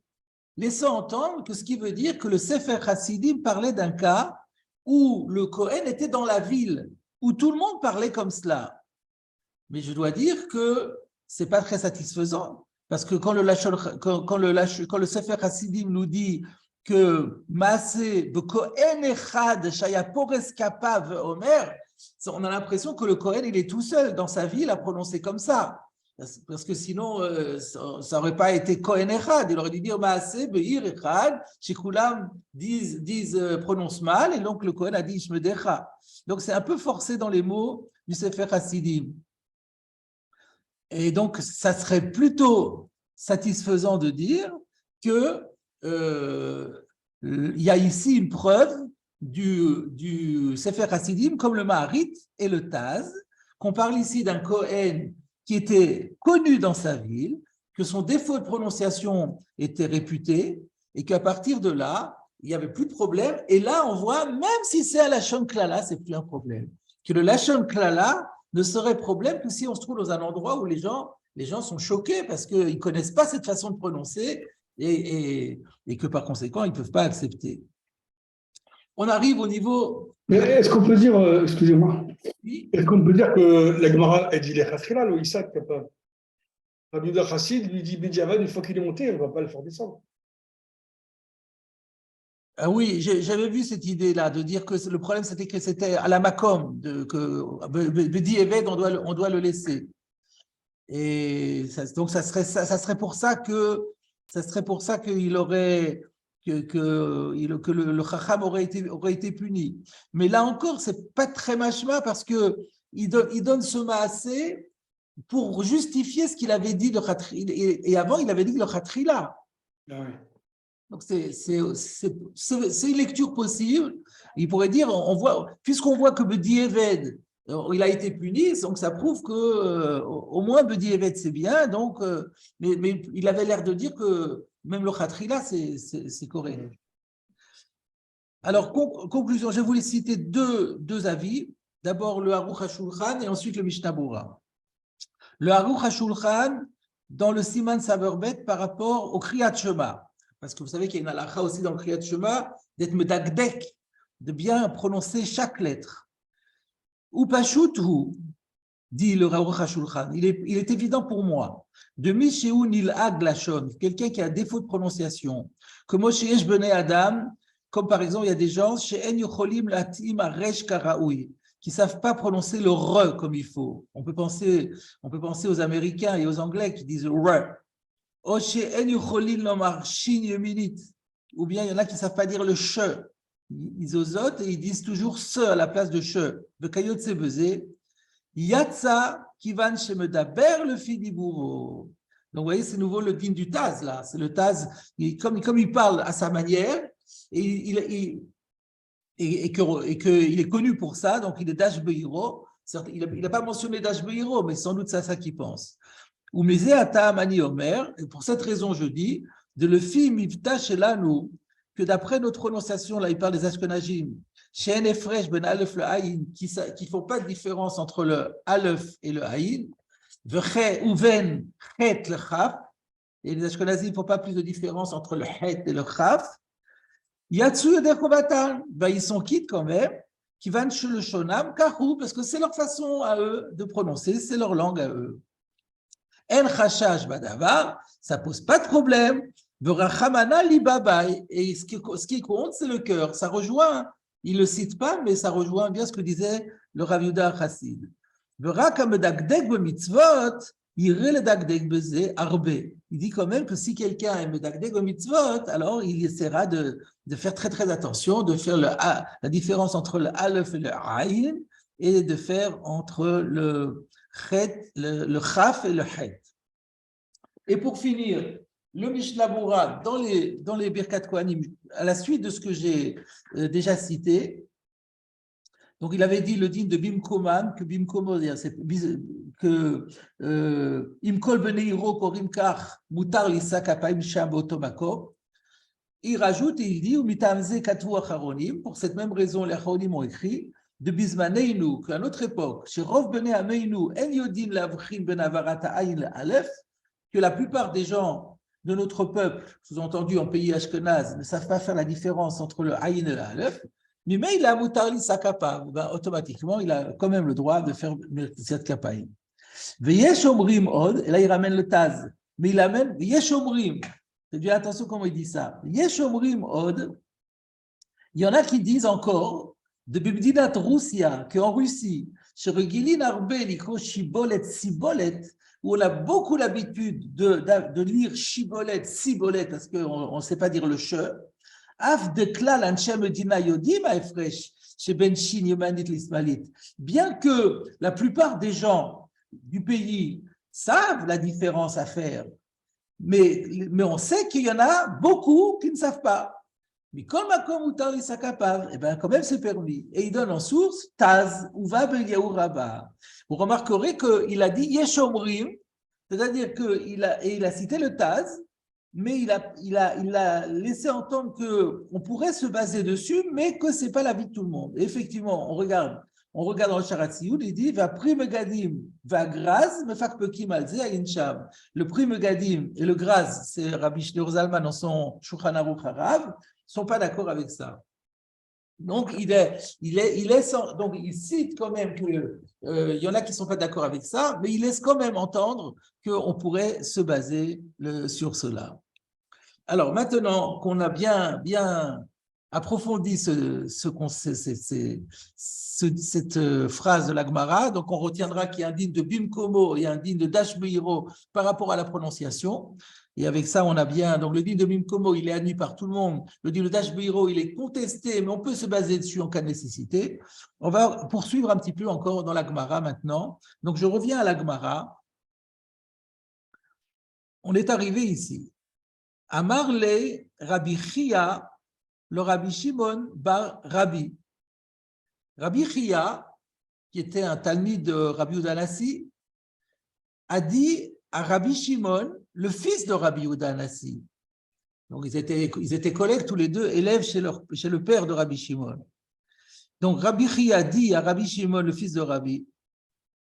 laissant entendre que ce qui veut dire que le Sefer Hasidim parlait d'un cas où le Kohen était dans la ville, où tout le monde parlait comme cela. Mais je dois dire que ce n'est pas très satisfaisant, parce que quand le Sefer Hasidim nous dit que Maaseh bekohen echad shaya pores kapav omer, on a l'impression que le Kohen, il est tout seul dans sa vie, il a prononcé comme ça. Parce que sinon, ça n'aurait pas été Kohen Echad. Il aurait dû dire Maaseh Be'ir Echad, Shekulam prononce mal, et donc le Kohen a dit Ishmedecha. Donc c'est un peu forcé dans les mots du Sefer Hasidim. Et donc, ça serait plutôt satisfaisant de dire que il y a ici une preuve du Sefer Hasidim comme le Maharit et le Taz, qu'on parle ici d'un Kohen qui était connu dans sa ville, que son défaut de prononciation était réputé et qu'à partir de là, il n'y avait plus de problème. Et là, on voit, même si c'est à Lachon Klala, c'est plus un problème. Que le Lachon Klala ne serait problème que si on se trouve dans un endroit où les gens sont choqués parce qu'ils ne connaissent pas cette façon de prononcer et que par conséquent, ils ne peuvent pas accepter. On arrive au niveau...
Mais est-ce qu'on peut dire, excusez-moi,
oui.
Est-ce qu'on peut dire que la Gemara a dit les Khaskhilal ou Isaac capable? Rabbi Chassid lui dit Bidjavad, une fois qu'il est monté, on ne va pas le faire descendre.
Ah oui, j'avais vu cette idée-là, de dire que le problème, c'était que c'était à la Makom, que Bedi Eved, on doit le laisser. Et donc, ça serait pour ça qu'il aurait, que le Chacham aurait été puni. Mais là encore, c'est pas très machma parce qu'il donne ce maasé pour justifier ce qu'il avait dit de Khatrila. Et avant, il avait dit le Khatrila.
Ah oui.
Donc, c'est une lecture possible. Il pourrait dire, puisqu'on voit que Bedi Eved, il a été puni, donc ça prouve que au moins Bedi Eved c'est bien. Donc, mais il avait l'air de dire que même le Khatrila c'est correct. Alors, conclusion, je voulais citer deux avis. D'abord le Aruch HaShulchan et ensuite le Mishnah Bura. Le Aruch HaShulchan dans le Siman Saverbet par rapport au Kriyat Shema. Parce que vous savez qu'il y a une halakha aussi dans le Kriyat Shema d'être medagdek, de bien prononcer chaque lettre. Ou pashuthu, dit le Aruch HaShulchan, il est évident pour moi, de Mishéou Nil'ag Lashon, quelqu'un qui a un défaut de prononciation, comme Moshe Yesh Bnei Adam, comme par exemple il y a des gens chez En Yocholim Latim Aresh Karaoui, qui ne savent pas prononcer le re comme il faut. On peut penser aux Américains et aux Anglais qui disent re. Ou bien il y en a qui ne savent pas dire le che. Ils osotent et ils disent toujours ce à la place de che. De kayot sebezé. Yatsa kivan shemedaber le fidiburo. Donc vous voyez, c'est nouveau le din du Taz là. C'est le Taz, comme il parle à sa manière, et qu'il est connu pour ça, donc il est Dash Beiro. Il n'a pas mentionné Dash Beiro, mais sans doute c'est à ça qu'il pense. Ou Mezeata Mani Omer, et pour cette raison je dis, de le fi mivta shelanu, que d'après notre prononciation, là il parle des Ashkenazim, chez Efresh ben Aleph le Aïn, qui ne font pas de différence entre le Aleph et le Aïn, ou ven chet le Chaf, et les Ashkenazim ne font pas plus de différence entre le Het et le Chaf, Yatsu Yeder Kobatan, ils sont quittes quand même, qui van chez le Shonam, Kahu, parce que c'est leur façon à eux de prononcer, c'est leur langue à eux. En Chashash Badavar, ça ne pose pas de problème. Verachamana Libabai, et ce qui compte, c'est le cœur. Ça rejoint, il ne le cite pas, mais ça rejoint bien ce que disait le Rav Yehuda Chassid. Verakamedagdeg b'mitzvot, yireh ledagdeg b'zeh arbe. Il dit quand même que si quelqu'un est medagdeg b'mitzvot, alors il essaiera de faire très très attention, de faire la différence entre le Aleph et le Aïn, et de faire entre le Chet, le Chaf et le Het. Et pour finir, le Mishnah Bura dans les Birkat Kohanim, à la suite de ce que j'ai déjà cité, donc il avait dit le din de Bimkoman, que Bimkomo, que Imkol Beneiro Korim Kach Mutar Lisa Kapaim Sham Otomako. Il rajoute et il dit Umitamze Katu Acharonim, pour cette même raison les Acharonim ont écrit de Bismaneinu, qu'à notre époque, chez Rov Bene Ameinu, En Yodin Lavchin Ben Avarata Aïn Aleph, que la plupart des gens de notre peuple, sous-entendu en pays Ashkenaz, ne savent pas faire la différence entre le Aïn et le Aleph, mais il a Mutarli Sakapa, automatiquement, il a quand même le droit de faire cette Kapaïm. Veyesh Omrim Od, et là il ramène le Taz, mais il amène Veyesh Omrim, faites bien attention comment il dit ça, Veyesh Omrim Od, il y en a qui disent encore de Bibdinat Russia, qu'en Russie, chez Regilin Arbel, Shibolet, Sibolet, où on a beaucoup l'habitude de lire Shibolet, Sibolet, parce qu'on ne sait pas dire le che, Af de Klal Anshe Medina Yodim Afresh, chez Benchin Yomanit l'Ismalit. Bien que la plupart des gens du pays savent la différence à faire, mais on sait qu'il y en a beaucoup qui ne savent pas. Mais comme Makom Utar Lissakapav, eh bien, quand même, c'est permis. Et il donne en source Taz, Uva Beliaou Rabba. Vous remarquerez qu'il a dit Yeshomrim, c'est-à-dire qu'il a cité le Taz, mais il a laissé entendre qu'on pourrait se baser dessus, mais que ce n'est pas l'avis de tout le monde. Et effectivement, on regarde dans le Sharatsioud, il dit va prime gadim, va graz, me fak pekim alze ayincham. Le prime gadim et le graz, c'est Rabbi Shneur Zalman dans son Shulchan Aruch Harav, ne sont pas d'accord avec ça. Donc, donc il cite quand même qu'il y en a qui ne sont pas d'accord avec ça, mais il laisse quand même entendre qu'on pourrait se baser sur cela. Alors, maintenant qu'on a bien approfondi cette phrase de la Gemara, donc on retiendra qu'il y a un digne de Bimkomo et un digne de Dashbeiro par rapport à la prononciation. Et avec ça, on a bien, donc le digne de Bimkomo, il est admis par tout le monde. Le digne de Dashbeiro, il est contesté, mais on peut se baser dessus en cas de nécessité. On va poursuivre un petit peu encore dans la Gemara maintenant. Donc, je reviens à la Gemara. On est arrivé ici. Amarle Rabbi Chia, le Rabbi Shimon bar Rabbi. Rabbi Chia, qui était un talmide de Rabbi Yehuda Hanassi, a dit à Rabbi Shimon, le fils de Rabbi Yehuda Hanassi. Donc, ils étaient collègues tous les deux, élèves chez le père de Rabbi Shimon. Donc, Rabbi Chia dit à Rabbi Shimon, le fils de Rabbi,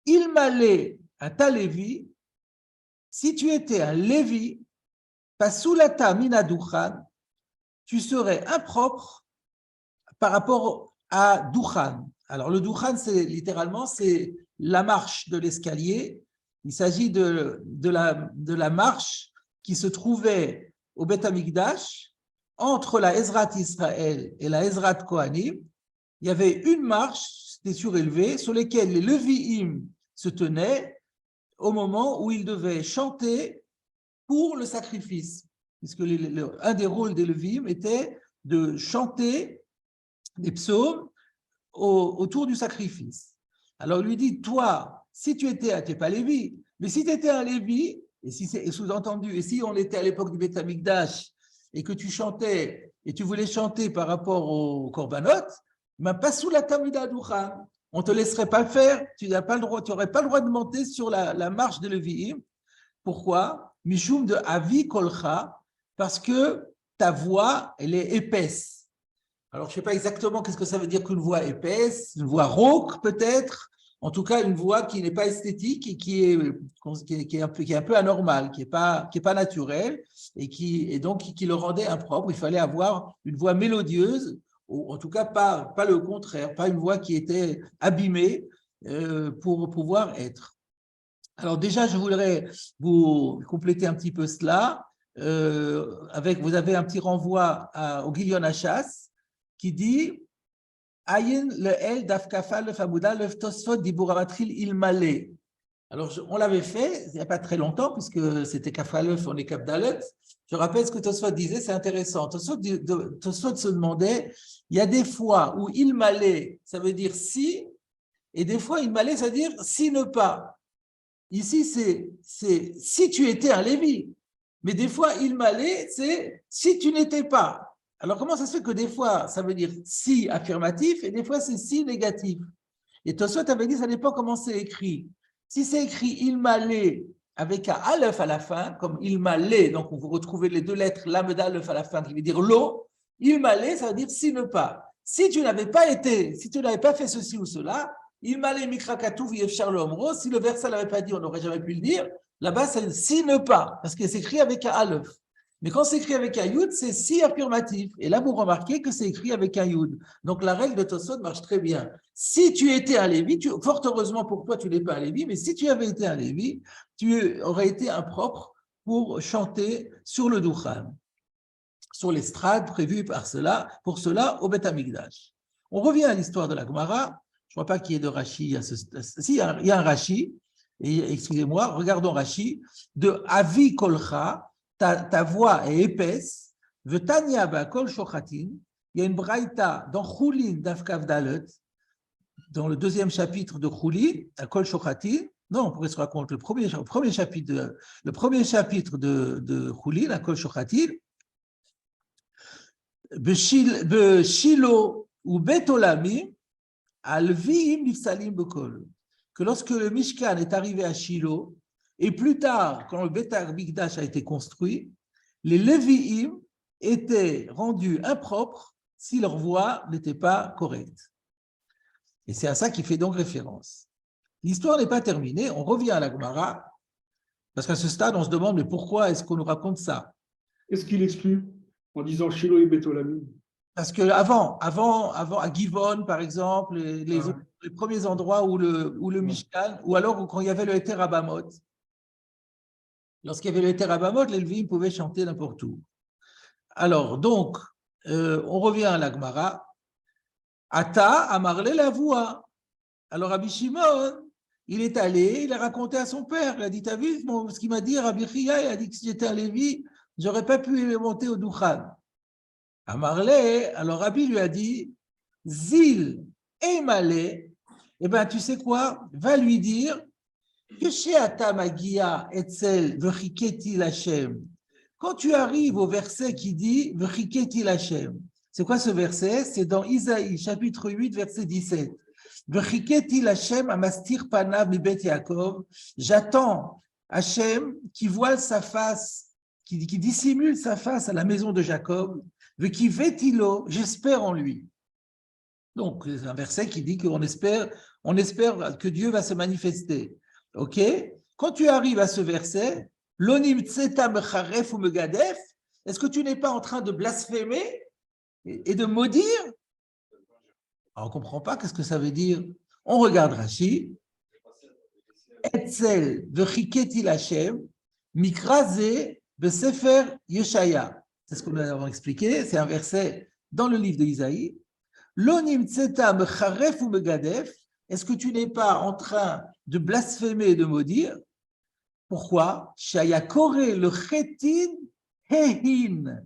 il m'allait à ta Lévi, si tu étais un Lévi, Pasulata mina Duchan, tu serais impropre par rapport à Duchan. Alors, le Duchan, c'est littéralement la marche de l'escalier. Il s'agit de la marche qui se trouvait au Beth Amikdash entre la Ezrat Israël et la Ezrat Kohanim. Il y avait une marche, c'était surélevé, sur laquelle les Levi'im se tenaient au moment où ils devaient chanter pour le sacrifice, puisque un des rôles des Levi'im était de chanter des psaumes autour du sacrifice. Alors, il lui dit, toi, si tu étais, tu n'es pas Lévi, mais si tu étais un Lévi, et si c'est sous-entendu, et si on était à l'époque du Beth Amikdash, et que tu chantais, et tu voulais chanter par rapport au Korbanot, mais pas sous la Tamida Duchan, on ne te laisserait pas le faire, tu n'aurais pas le droit de monter sur la marche de Levi'im. Pourquoi? Mishum de Avi Kolcha, parce que ta voix, elle est épaisse. Alors, je ne sais pas exactement qu'est-ce que ça veut dire qu'une voix épaisse, une voix rauque peut-être, en tout cas une voix qui n'est pas esthétique et qui est un peu anormale, qui n'est pas naturelle et donc qui le rendait impropre. Il fallait avoir une voix mélodieuse, ou en tout cas pas le contraire, pas une voix qui était abîmée pour pouvoir être. Alors déjà, je voudrais vous compléter un petit peu cela. Vous avez un petit renvoi au Gilion Hachas qui dit Ayin le el dafkafa le famouda le tosfot diburabatril ilmale. Alors, on l'avait fait il n'y a pas très longtemps, puisque c'était Kafalef, on est Kapdalet. Je rappelle ce que Tosfot disait, c'est intéressant. Tosfot se demandait, il y a des fois où ilmale, ça veut dire si, et des fois ilmale, ça veut dire si ne pas. Ici, c'est si tu étais un Lévi. Mais des fois, ilmale, c'est si tu n'étais pas. Alors, comment ça se fait que des fois, ça veut dire si affirmatif et des fois, c'est si négatif? Et Tosfot avait dit, ça dépend comment c'est écrit. Si c'est écrit ilmale avec un aleph à la fin, comme ilmale, donc vous retrouvez les deux lettres lamed aleph à la fin qui veut dire l'eau, ilmale, ça veut dire si ne pas. Si tu n'avais pas fait ceci ou cela, ilmale mikrakatouv yefshar l'omro, si le verset n'avait pas dit, on n'aurait jamais pu le dire, là-bas c'est si ne pas, parce que c'est écrit avec un aleph. Mais quand c'est écrit avec un yud, c'est si affirmatif. Et là, vous remarquez que c'est écrit avec un yud. Donc, la règle de Tosfot marche très bien. Si tu étais un Lévi, fort heureusement pour toi, tu n'es pas un Lévi, mais si tu avais été un Lévi, tu aurais été impropre pour chanter sur le Duchan, sur l'estrade prévue pour cela au Beth Amikdash. On revient à l'histoire de la Gemara. Je ne crois pas qu'il y ait de Rashi. Si, il y a un Rashi. Et excusez-moi, regardons Rashi. De Avi Kolcha, ta voix est épaisse. Vetania ba kol shochatin. Il y a une braïta dans Choulin d'Afkav Dalet, dans le deuxième chapitre de Choulin, à kol shochatin. Non, on pourrait se raconter le premier chapitre de Choulin, à kol shochatin. Beshilo ou Betolami, Alviim Nifsalim Bekol. Que lorsque le Mishkan est arrivé à Shiloh, et plus tard, quand le Beth Amikdash a été construit, les Lévi'im étaient rendus impropres si leur voix n'était pas correcte. Et c'est à ça qu'il fait donc référence. L'histoire n'est pas terminée, on revient à la Gemara, parce qu'à ce stade, on se demande, mais pourquoi est-ce qu'on nous raconte ça?
Est-ce qu'il exclut en disant Shiloh et Betolami?
Parce qu'avant, à Givon, par exemple, les premiers endroits où le Mishkan, ou alors quand il y avait le Heter Abamot, lorsqu'il y avait le Heter Abamot, les Lévi'im pouvaient chanter n'importe où. Alors, donc, on revient à la Gemara. Ata Amarle la voix. Alors, Rabbi Shimon, il est allé, il a raconté à son père, il a dit, t'as vu ce qu'il m'a dit, Rabbi Chia, il a dit que si j'étais un Lévi, j'aurais pas pu monter au Duchan. Amarle, alors Rabbi lui a dit, Zil et Malé, eh bien, tu sais quoi, va lui dire que chez Atamagia Etzel Vechiketi Lachem, quand tu arrives au verset qui dit Vechiketi Lachem, c'est quoi ce verset? C'est dans Isaïe, chapitre 8, verset 17. Vechiketi Lachem amastir panav mi bet Yaakov, j'attends Hachem qui voile sa face, qui dissimule sa face à la maison de Jacob, qui vetilo, j'espère en lui. Donc, c'est un verset qui dit qu'on espère que Dieu va se manifester. Ok? Quand tu arrives à ce verset, l'onim tseta mecharef ou megadef, est-ce que tu n'es pas en train de blasphémer et de maudire? Alors, on ne comprend pas qu'est-ce que ça veut dire. On regarde Rashi. Etzel vechiketi lachem mikraze besefer Yeshaya. C'est ce que nous avons expliqué. C'est un verset dans le livre d'Isaïe. L'onim tseta mecharef ou megadef. Est-ce que tu n'es pas en train de blasphémer et de maudire? Pourquoi? Shaya koré le chetin hehin.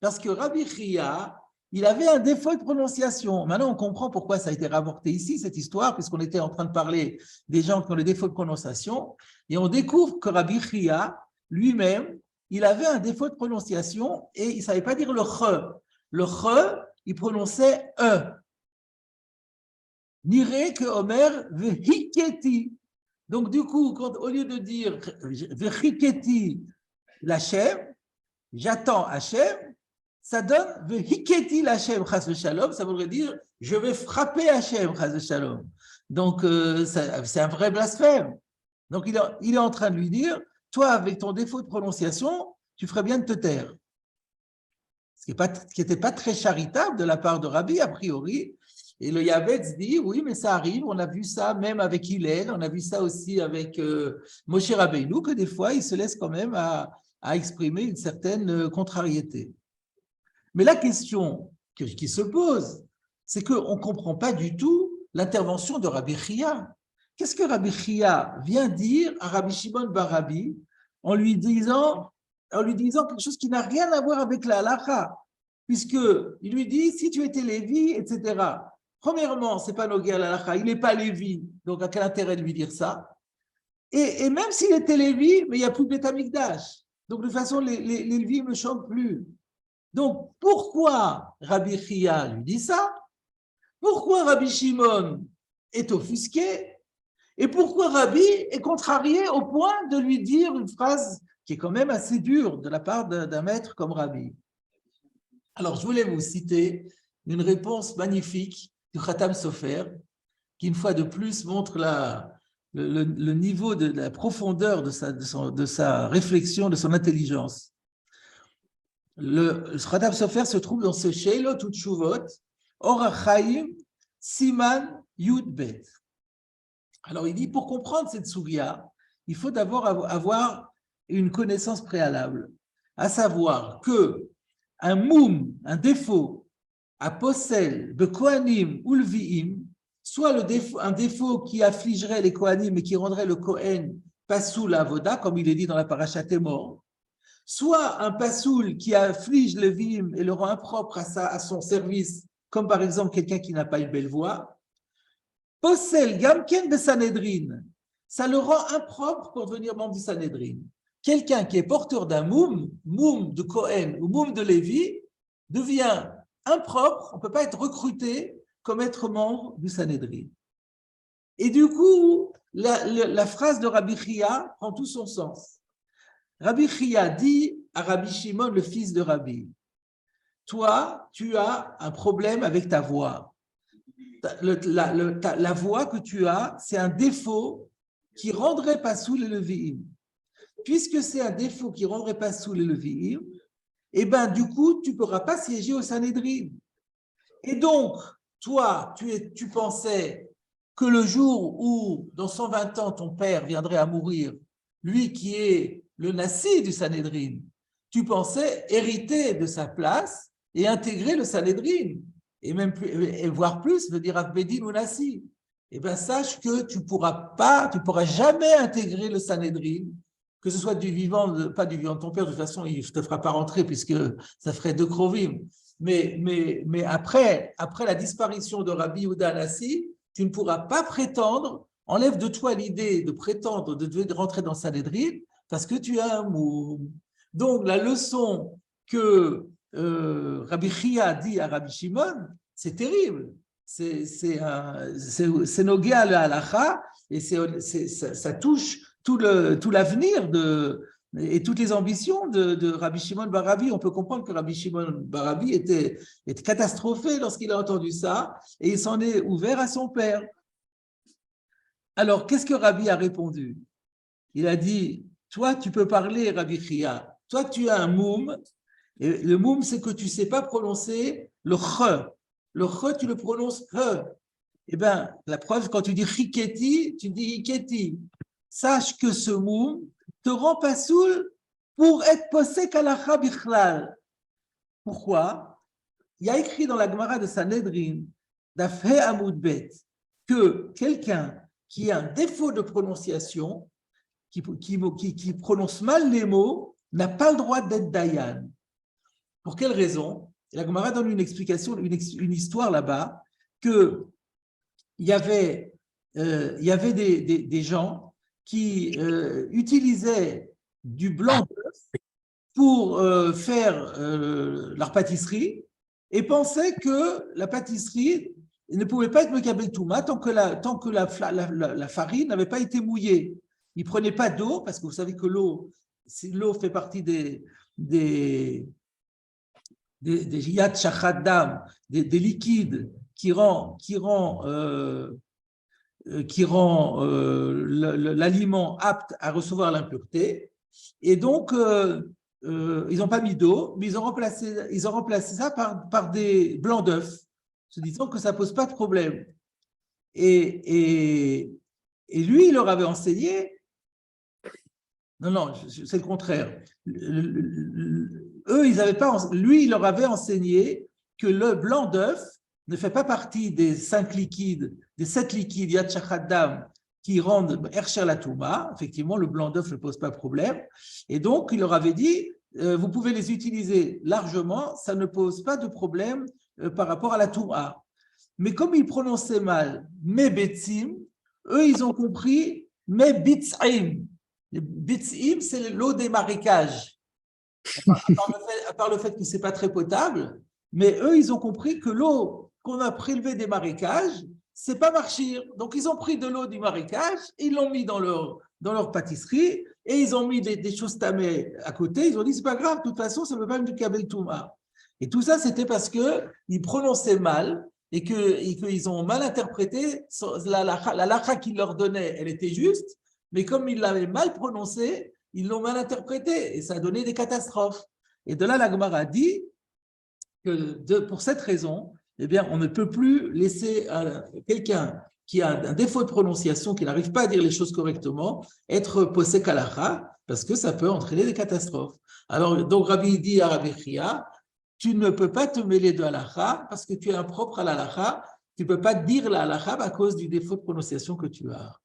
Parce que Rabbi Chia, il avait un défaut de prononciation. Maintenant, on comprend pourquoi ça a été rapporté ici, cette histoire, puisqu'on était en train de parler des gens qui ont le défaut de prononciation. Et on découvre que Rabbi Chia, lui-même, il avait un défaut de prononciation et il ne savait pas dire le ch. Le ch, il prononçait e. Niré que Omer vehiketi. Donc, du coup, au lieu de dire vehiketi l'Hachem, j'attends Hachem, ça donne vehiketi l'Hachem chas v'shalom, ça voudrait dire je vais frapper Hachem chas v'shalom. Donc, c'est un vrai blasphème. Donc, il est en train de lui dire toi, avec ton défaut de prononciation, tu ferais bien de te taire. Ce qui n'était pas très charitable de la part de Rabbi, a priori. Et le Yavetz dit, oui, mais ça arrive, on a vu ça même avec Hillel, on a vu ça aussi avec Moshe Rabbeinu, que des fois, il se laisse quand même à exprimer une certaine contrariété. Mais la question qui se pose, c'est qu'on ne comprend pas du tout l'intervention de Rabbi Chia. Qu'est-ce que Rabbi Chia vient dire à Rabbi Shimon bar Rabbi en lui disant quelque chose qui n'a rien à voir avec la halakha, puisqu'il lui dit, si tu étais Lévi, etc. Premièrement, ce n'est pas Nogé à la halakha, il n'est pas Lévi, donc à quel intérêt de lui dire ça? Et même s'il était Lévi, mais il n'y a plus de Beth Amikdash. Donc de toute façon, les Lévis ne chantent plus. Donc pourquoi Rabbi Chia lui dit ça? Pourquoi Rabbi Shimon est offusqué? Et pourquoi Rabbi est contrarié au point de lui dire une phrase qui est quand même assez dure de la part d'un maître comme Rabbi? Alors, je voulais vous citer une réponse magnifique du Khatam Sofer, qui une fois de plus montre le niveau de la profondeur de sa réflexion, de son intelligence. Le Khatam Sofer se trouve dans ce Sheilot Utshuvot, Or HaChaim, Siman Yud Bet. Alors, il dit, pour comprendre cette sougya, il faut d'abord avoir une connaissance préalable, à savoir que un moum, un défaut, à possel, de Kohanim ou Lvi'im, soit un défaut qui affligerait les Kohanim et qui rendrait le Kohen pasoul avoda, comme il est dit dans la paracha Témor, soit un pasoul qui afflige le Lvi'im et le rend impropre à son service, comme par exemple quelqu'un qui n'a pas une belle voix. Possel, Gamken de Sanhedrin, ça le rend impropre pour devenir membre du Sanhedrin. Quelqu'un qui est porteur d'un moum de Kohen ou moum de Lévi, devient impropre, on ne peut pas être recruté comme être membre du Sanhedrin. Et du coup, la phrase de Rabbi Chia prend tout son sens. Rabbi Chia dit à Rabbi Shimon, le fils de Rabbi, toi, tu as un problème avec ta voix. La voix que tu as, c'est un défaut qui rendrait pas sous les Levi'im. Puisque c'est un défaut qui rendrait pas sous les Levi'im, et ben du coup, tu ne pourras pas siéger au Sanhedrin. Et donc, toi, tu pensais que le jour où, dans 120 ans, ton père viendrait à mourir, lui qui est le Nassi du Sanhedrin, tu pensais hériter de sa place et intégrer le Sanhedrin. Et même plus, et voire plus, veut dire Abedin ou Nassi. Eh bien, sache que tu pourras jamais intégrer le Sanhedrin, que ce soit du vivant, pas du vivant de ton père, de toute façon, il ne te fera pas rentrer puisque ça ferait 2 krovim. Mais après la disparition de Rabbi Yehuda Nassi, tu ne pourras pas prétendre, enlève de toi l'idée de prétendre de rentrer dans le Sanhedrin parce que tu as un mot. Donc, la leçon que Rabbi Chia dit à Rabbi Shimon, c'est terrible. C'est Nogea le halacha et ça touche tout l'avenir et toutes les ambitions de Rabbi Shimon Bar Rabbi. On peut comprendre que Rabbi Shimon Bar Rabbi était catastrophé lorsqu'il a entendu ça et il s'en est ouvert à son père. Alors, qu'est-ce que Rabbi a répondu? Il a dit, toi, tu peux parler, Rabbi Chia. Toi, tu as un moum. Et le moum, c'est que tu ne sais pas prononcer le ch. Le ch, tu le prononces he. Eh bien, la preuve, quand tu dis chiketi, tu dis iketi. Sache que ce moum te rend pas soul pour être posek alacha bichlal. Pourquoi? Il y a écrit dans la Gemara de Sanhedrin, d'Afhe Amoudbet, que quelqu'un qui a un défaut de prononciation, qui prononce mal les mots, n'a pas le droit d'être dayan. Pour quelle raison? La Gemara donne une explication, une histoire là-bas, qu'il y avait des gens qui utilisaient du blanc d'œuf pour faire leur pâtisserie et pensaient que la pâtisserie ne pouvait pas être mekabel touma tant que la farine n'avait pas été mouillée. Ils ne prenaient pas d'eau, parce que vous savez que l'eau fait partie des yad shachat dam, des liquides qui rend l'aliment apte à recevoir l'impureté. Et donc, ils n'ont pas mis d'eau, mais ils ont remplacé ça par des blancs d'œufs, se disant que ça ne pose pas de problème. Et lui, il leur avait enseigné. Non, c'est le contraire. Eux, ils n'avaient pas. Lui, il leur avait enseigné que le blanc d'œuf ne fait pas partie des 7 liquides Yad Shachat Dam qui rendent Ercher la Touma. Effectivement, le blanc d'œuf ne pose pas de problème. Et donc, il leur avait dit, vous pouvez les utiliser largement, ça ne pose pas de problème par rapport à la Touma. Mais comme ils prononçaient mal mes betzim, eux, ils ont compris mes bitzim. Les bitzim, c'est l'eau des marécages. À part le fait que ce n'est pas très potable, mais eux, ils ont compris que l'eau qu'on a prélevée des marécages, ce n'est pas marchir. Donc, ils ont pris de l'eau du marécage, ils l'ont mis dans leur pâtisserie et ils ont mis des choses tamées à côté. Ils ont dit, c'est pas grave, de toute façon, ça ne peut pas me kabel touma. Et tout ça, c'était parce qu'ils prononçaient mal et qu'ils ont mal interprété la lacha qu'ils leur donnaient, elle était juste, mais comme ils l'avaient mal prononcée, ils l'ont mal interprété et ça a donné des catastrophes. Et de là, la Gemara dit que pour cette raison, eh bien, on ne peut plus laisser quelqu'un qui a un défaut de prononciation, qui n'arrive pas à dire les choses correctement, être posek halacha, parce que ça peut entraîner des catastrophes. Alors, donc, Rabbi dit à Rabbi Chia, tu ne peux pas te mêler de halakha parce que tu es impropre à l'halakha. Tu ne peux pas dire la halakha à cause du défaut de prononciation que tu as.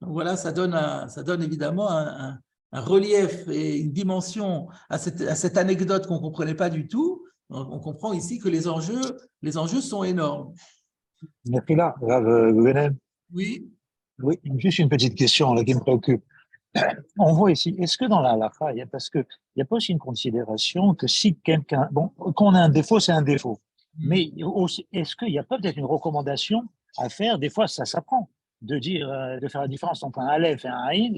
Donc voilà, ça donne évidemment un relief et une dimension à cette anecdote qu'on ne comprenait pas du tout. On comprend ici que les enjeux sont énormes.
Merci là,
Oui.
Oui, juste une petite question là, qui me préoccupe. On voit ici, est-ce que dans la halakha, parce qu'il n'y a pas aussi une considération que si quelqu'un, bon, quand on a un défaut, c'est un défaut. Mais aussi, est-ce qu'il n'y a pas peut-être une recommandation à faire? Des fois, ça s'apprend de dire, de faire la différence entre un aleph et un aïn.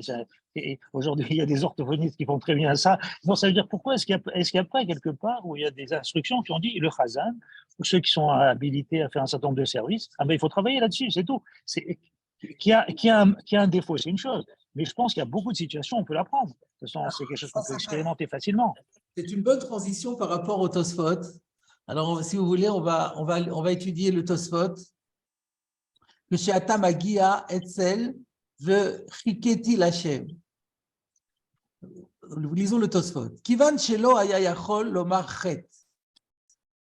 Et aujourd'hui, il y a des orthophonistes qui font très bien ça. Bon, ça veut dire pourquoi est-ce qu'il y a pas quelque part où il y a des instructions qui ont dit le chazan, ou ceux qui sont habilités à faire un certain nombre de services, ah ben, il faut travailler là-dessus, c'est tout. Qu'il y a un défaut, c'est une chose. Mais je pense qu'il y a beaucoup de situations où on peut l'apprendre. De toute façon, c'est quelque chose qu'on peut expérimenter facilement.
C'est une bonne transition par rapport au Tosfot. Alors, si vous voulez, on va étudier le Tosfot. Que chez Atam Agia Etzel ve Chiketi Lachem. Lisons le Tosfot. Kivan shelo haya yachol lomar chet.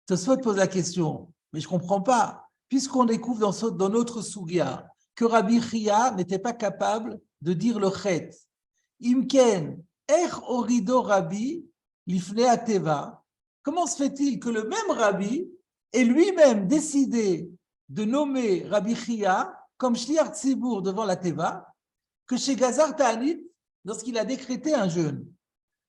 Tosfot pose la question, mais je ne comprends pas, puisqu'on découvre dans notre Sugia que Rabbi Chia n'était pas capable de dire le chet. Imken, ech orido Rabbi lifnei ateva. Comment se fait-il que le même Rabbi ait lui-même décidé de nommer Rabbi Chia comme Shliach Tzibour devant la Teva, que chez Gazar Ta'anit, lorsqu'il a décrété un jeûne,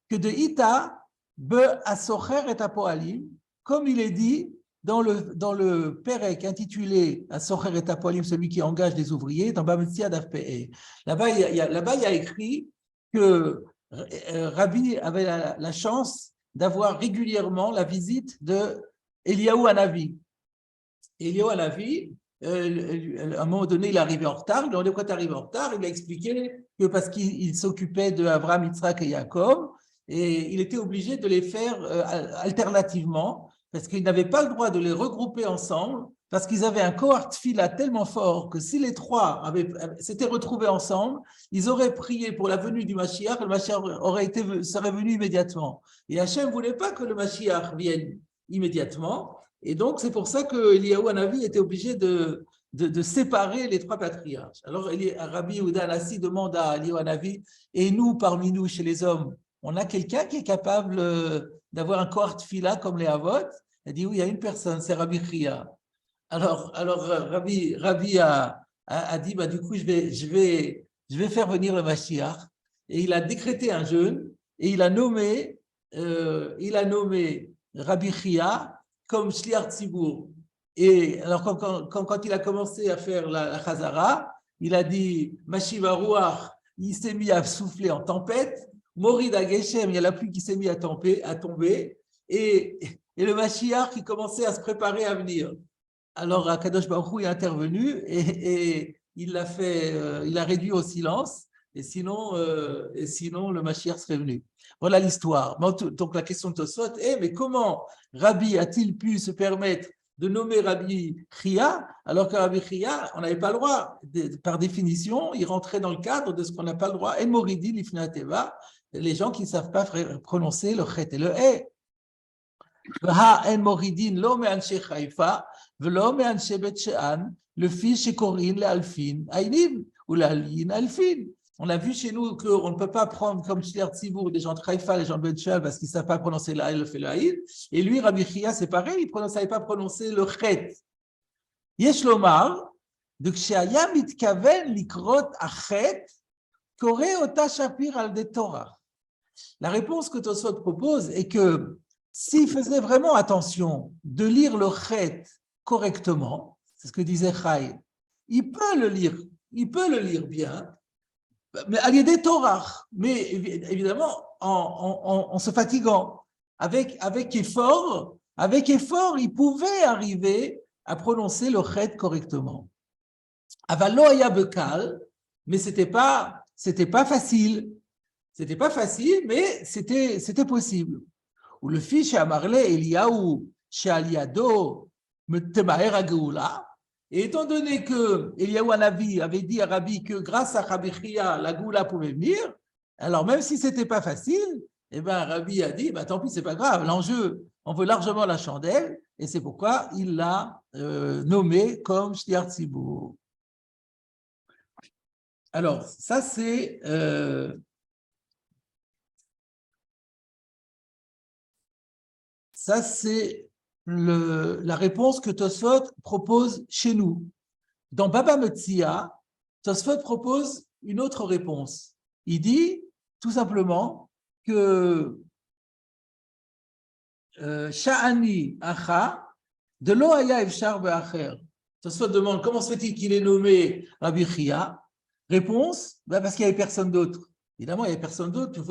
que de Ita, Be Asocher et Apoalim, comme il est dit dans le Pérec intitulé Asocher et Apoalim, celui qui engage des ouvriers, dans Bametzia d'Afpe'e. Là-bas, il y a écrit que Rabbi avait la chance d'avoir régulièrement la visite de Eliyahu Hanavi. Eliyahu Hanavi, à un moment donné, il est arrivé en retard. Il lui a demandé pourquoi tu es arrivé en retard. Il a expliqué que parce qu'il s'occupait d'Abraham, Yitzhak et Jacob, et il était obligé de les faire alternativement, parce qu'il n'avait pas le droit de les regrouper ensemble, parce qu'ils avaient un cohort fila tellement fort que si les trois s'étaient retrouvés ensemble, ils auraient prié pour la venue du Mashiach, le Mashiach serait venu immédiatement. Et Hachem ne voulait pas que le Mashiach vienne immédiatement. Et donc, c'est pour ça que Eliyahu Hanavi était obligé de séparer les trois patriarches. Alors, Rabbi Yehuda Hanassi demande à Eliyahu Hanavi, et nous, parmi nous, chez les hommes, on a quelqu'un qui est capable d'avoir un cohort fila comme les Havot? Il dit, oui, il y a une personne, c'est Rabbi Chia. Alors Rabbi a dit, bah, du coup, je vais faire venir le Mashiach. Et il a décrété un jeûne, et il a nommé Rabbi Chia comme Shliach Tzibour. Et alors, quand il a commencé à faire la Chazara, il a dit Mashiva Ruach, il s'est mis à souffler en tempête. Morid Geshem, il y a la pluie qui s'est mise à tomber. Et le Mashiach qui commençait à se préparer à venir. Alors, Akadosh Baruch Hu est intervenu et il a réduit au silence. Et sinon, le Mashiach serait venu. Voilà l'histoire. Donc, la question de Tosfot est, mais comment Rabbi a-t-il pu se permettre de nommer Rabbi Chia, alors que Rabbi Chia, on n'avait pas le droit, par définition, il rentrait dans le cadre de ce qu'on n'a pas le droit. En moridi lifnei teva, les gens qui ne savent pas prononcer le chet et le he. En moridin lo me'anshe Haïfa, velo me'anshe Bet She'an, le fils chez Corinne, le alfin, aïnim, ou l'alin, alfin. On a vu chez nous qu'on ne peut pas prendre comme Shliach Tzibour des gens de Haïfa, les gens de Bet She'an, parce qu'ils ne savent pas prononcer l'alf et le haïn. Et lui, Rabbi Chia, c'est pareil, il ne savait pas prononcer le chet. Yesh lomar, de Kshaya mitkaven likrot achet, kore ota shapir al de Torah. La réponse que Tosfot propose est que s'il faisait vraiment attention de lire le chet correctement, c'est ce que disait Chai, il peut le lire bien, mais à l'idée Torah, mais évidemment en se fatiguant. Avec effort, il pouvait arriver à prononcer le chet correctement. Avalo haya bekal, mais c'était pas facile. C'était pas facile, mais c'était possible. Ou le fils chez Amarle, Eliyahu, chez Aliado, Temaher Ageoula. Et étant donné que Eliyahu Hanavi avait dit à Rabbi que grâce à Rabbi Chia, la Goula pouvait venir, alors même si c'était pas facile, Eh bien, Rabbi a dit, tant pis, c'est pas grave, l'enjeu, on veut largement la chandelle, et c'est pourquoi il l'a nommé comme Shliach Tzibur. Alors, ça c'est la réponse que Tosfot propose chez nous. Dans Baba Metzia, Tosfot propose une autre réponse. Il dit tout simplement que Sha'ani Acha de lo haya efshar be'acher. Tosfot demande comment se fait-il qu'il est nommé Rabbi Chia. Réponse, parce qu'il n'y avait personne d'autre. Évidemment, il n'y avait personne d'autre.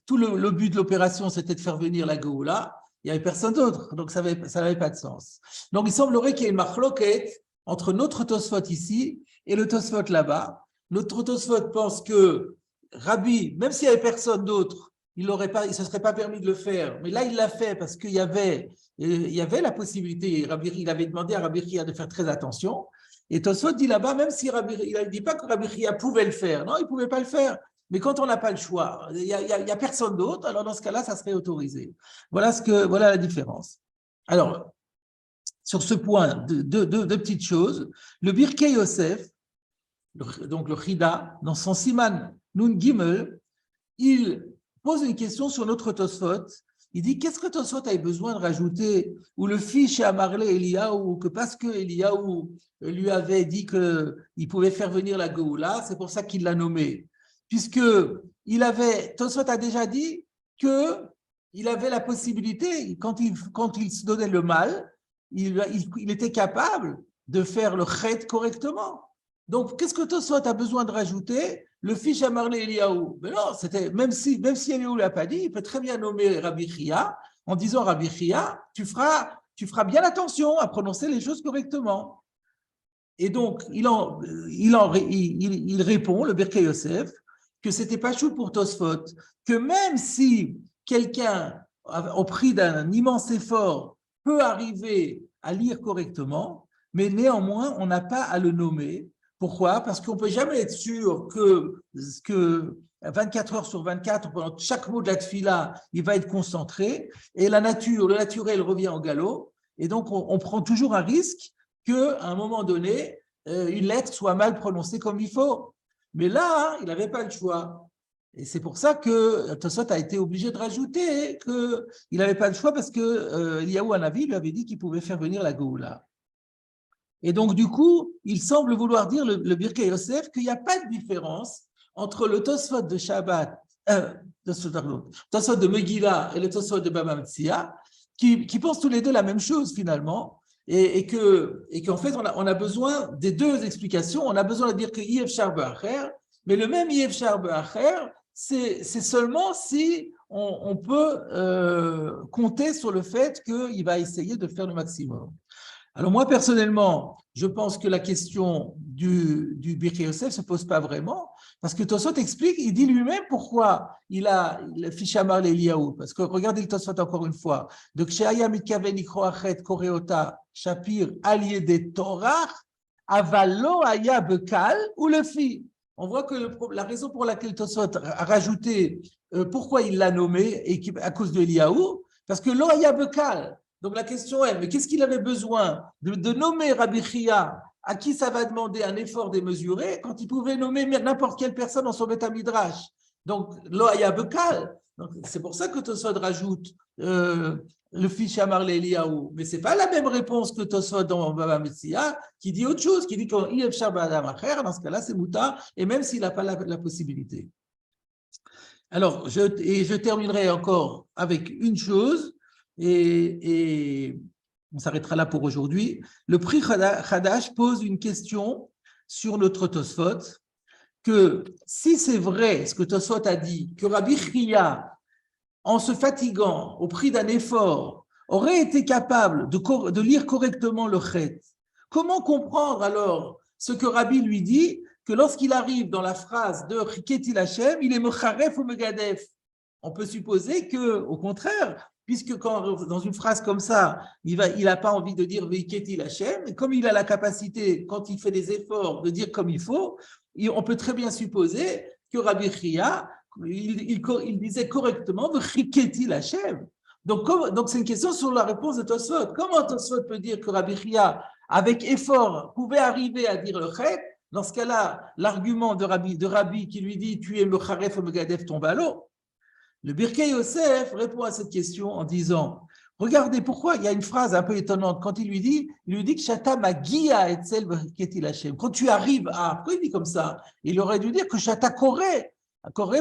Tout le but de l'opération, c'était de faire venir la Géoula. Il n'y avait personne d'autre, donc ça n'avait pas de sens. Donc, il semblerait qu'il y ait une marloquette entre notre Tosfot ici et le Tosfot là-bas. Notre Tosfot pense que Rabbi, même s'il n'y avait personne d'autre, il ne se serait pas permis de le faire. Mais là, il l'a fait parce qu'il y avait la possibilité. Il avait demandé à Rabbi Chia de faire très attention. Et Tosfot dit là-bas, même si il ne dit pas que Rabbi Chia pouvait le faire, non, il ne pouvait pas le faire. Mais quand on n'a pas le choix, il n'y a personne d'autre, alors dans ce cas-là, ça serait autorisé. Voilà la différence. Alors, sur ce point, deux petites choses. Le Birkei Yosef, donc le Chida, dans son Siman Nun Gimel, il pose une question sur notre Tosfot. Il dit, qu'est-ce que Tosfot a besoin de rajouter, ou le fils chez Amarle Eliyahu, que parce que Eliyahu lui avait dit qu'il pouvait faire venir la Géoula, c'est pour ça qu'il l'a nommé. Puisque Tosfot a déjà dit qu'il avait la possibilité, quand il se donnait le mal, il était capable de faire le chet correctement. Donc, qu'est-ce que Tosfot a besoin de rajouter? Le fils Amarle Eliyahu. Mais non, même si Eliyahu ne l'a pas dit, il peut très bien nommer Rabbi Chia en disant Rabbi Chia, tu feras bien attention à prononcer les choses correctement. Et donc, il répond, le Birkei Yosef, que ce n'était pas chou pour Tosfot, que même si quelqu'un, au prix d'un immense effort, peut arriver à lire correctement, mais néanmoins, on n'a pas à le nommer. Pourquoi? Parce qu'on ne peut jamais être sûr que 24 heures sur 24, pendant chaque mot de la tfila, il va être concentré, et le naturel revient au galop, et donc on prend toujours un risque qu'à un moment donné, une lettre soit mal prononcée comme il faut. Mais là, il n'avait pas le choix. Et c'est pour ça que Tosfot a été obligé de rajouter qu'il n'avait pas le choix parce que Eliyahu Hanavi lui avait dit qu'il pouvait faire venir la Géoula. Et donc, du coup, il semble vouloir dire, le Birkei Yosef, qu'il n'y a pas de différence entre le Tosfot de Shabbat, Tosfot de Megillah et le Tosfot de Baba Metzia, qui pensent tous les deux la même chose finalement, et qu'en fait, on a besoin des deux explications. On a besoin de dire que Yef Shar Be'acher, mais le même Yef Shar Be'acher, c'est seulement si on peut compter sur le fait qu'il va essayer de faire le maximum. Alors moi, personnellement, je pense que la question du Birkei Yosef ne se pose pas vraiment, parce que Tosfot explique, il dit lui-même pourquoi il a le fiche Amarle Eliyahu. Parce que regardez le Tosfot encore une fois. Donc, Sheaya Mitkaven Ikro Achet Koreota Shapir Allié des Torah, Avalo Aya Bekal ou le fi. On voit que la raison pour laquelle Tosfot a rajouté pourquoi il l'a nommé et à cause de Eliyahu, parce que Lo Aya Bekal. Donc la question est, mais qu'est-ce qu'il avait besoin de nommer Rabbi Chia, à qui ça va demander un effort démesuré, quand il pouvait nommer n'importe quelle personne dans son Beth Midrash? Donc, Lo Haya Bekal. C'est pour ça que Tosfot rajoute le fils Amarle Eliyahu. Mais ce n'est pas la même réponse que Tosfot dans Baba Metzia, qui dit autre chose, qui dit qu'en Yef Shar B'Adam Acher, dans ce cas-là, c'est Mouta, et même s'il n'a pas la possibilité. Alors, je terminerai encore avec une chose. Et on s'arrêtera là pour aujourd'hui. Le Pri Chadash pose une question sur notre Tosfot, que si c'est vrai ce que Tosfot a dit, que Rabbi Chia, en se fatiguant au prix d'un effort, aurait été capable de lire correctement le Chet, comment comprendre alors ce que Rabbi lui dit, que lorsqu'il arrive dans la phrase de Chiketil Hashem, il est Mecharef ou Megadef? On peut supposer qu'au contraire, puisque dans une phrase comme ça, il n'a pas envie de dire Veiketil Hashem, et comme il a la capacité, quand il fait des efforts, de dire comme il faut, on peut très bien supposer que Rabbi Chia il disait correctement V'chiketi l'Hachem. Donc c'est une question sur la réponse de Tosfot. Comment Tosfot peut dire que Rabbi Chia, avec effort, pouvait arriver à dire le chet, dans ce cas-là, l'argument de Rabbi qui lui dit tu es Mecharef ou Megadef tombe à l'eau. Le Birkei Yosef répond à cette question en disant regardez pourquoi, il y a une phrase un peu étonnante. Quand il lui dit que Shata Magia etzel V'chiketi l'Hachem. Quand tu arrives à. Pourquoi il dit comme ça? Il aurait dû dire que Shata Koré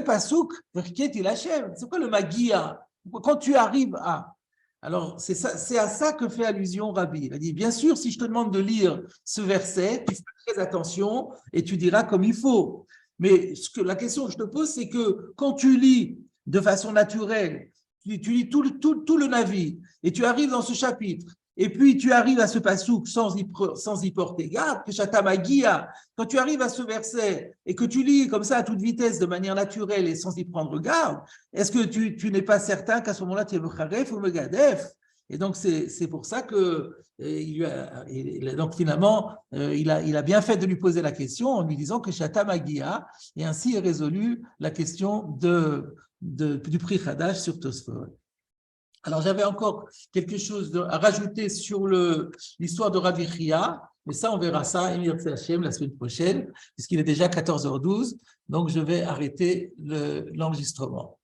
Pasuk V'chiketi l'Hachem. C'est quoi le Magia? Quand tu arrives à. Alors, c'est à ça que fait allusion Rabbi. Il a dit, bien sûr, si je te demande de lire ce verset, tu feras très attention et tu diras comme il faut. Mais la question que je te pose, c'est que quand tu lis de façon naturelle, tu lis tout le Navi et tu arrives dans ce chapitre, et puis tu arrives à ce passouk sans y porter garde, que Shatamagia, quand tu arrives à ce verset et que tu lis comme ça à toute vitesse, de manière naturelle et sans y prendre garde, est-ce que tu n'es pas certain qu'à ce moment-là tu es Mecharef ou Megadef? Et donc c'est pour ça que donc finalement il a bien fait de lui poser la question en lui disant que Shatamagia, et ainsi est résolue la question du prix Hadash sur Tosfot. Alors, j'avais encore quelque chose à rajouter sur l'histoire de Rabbi Chia, mais ça, on verra ça, Emir Hashem, la semaine prochaine, puisqu'il est déjà 14h12, donc je vais arrêter l'enregistrement.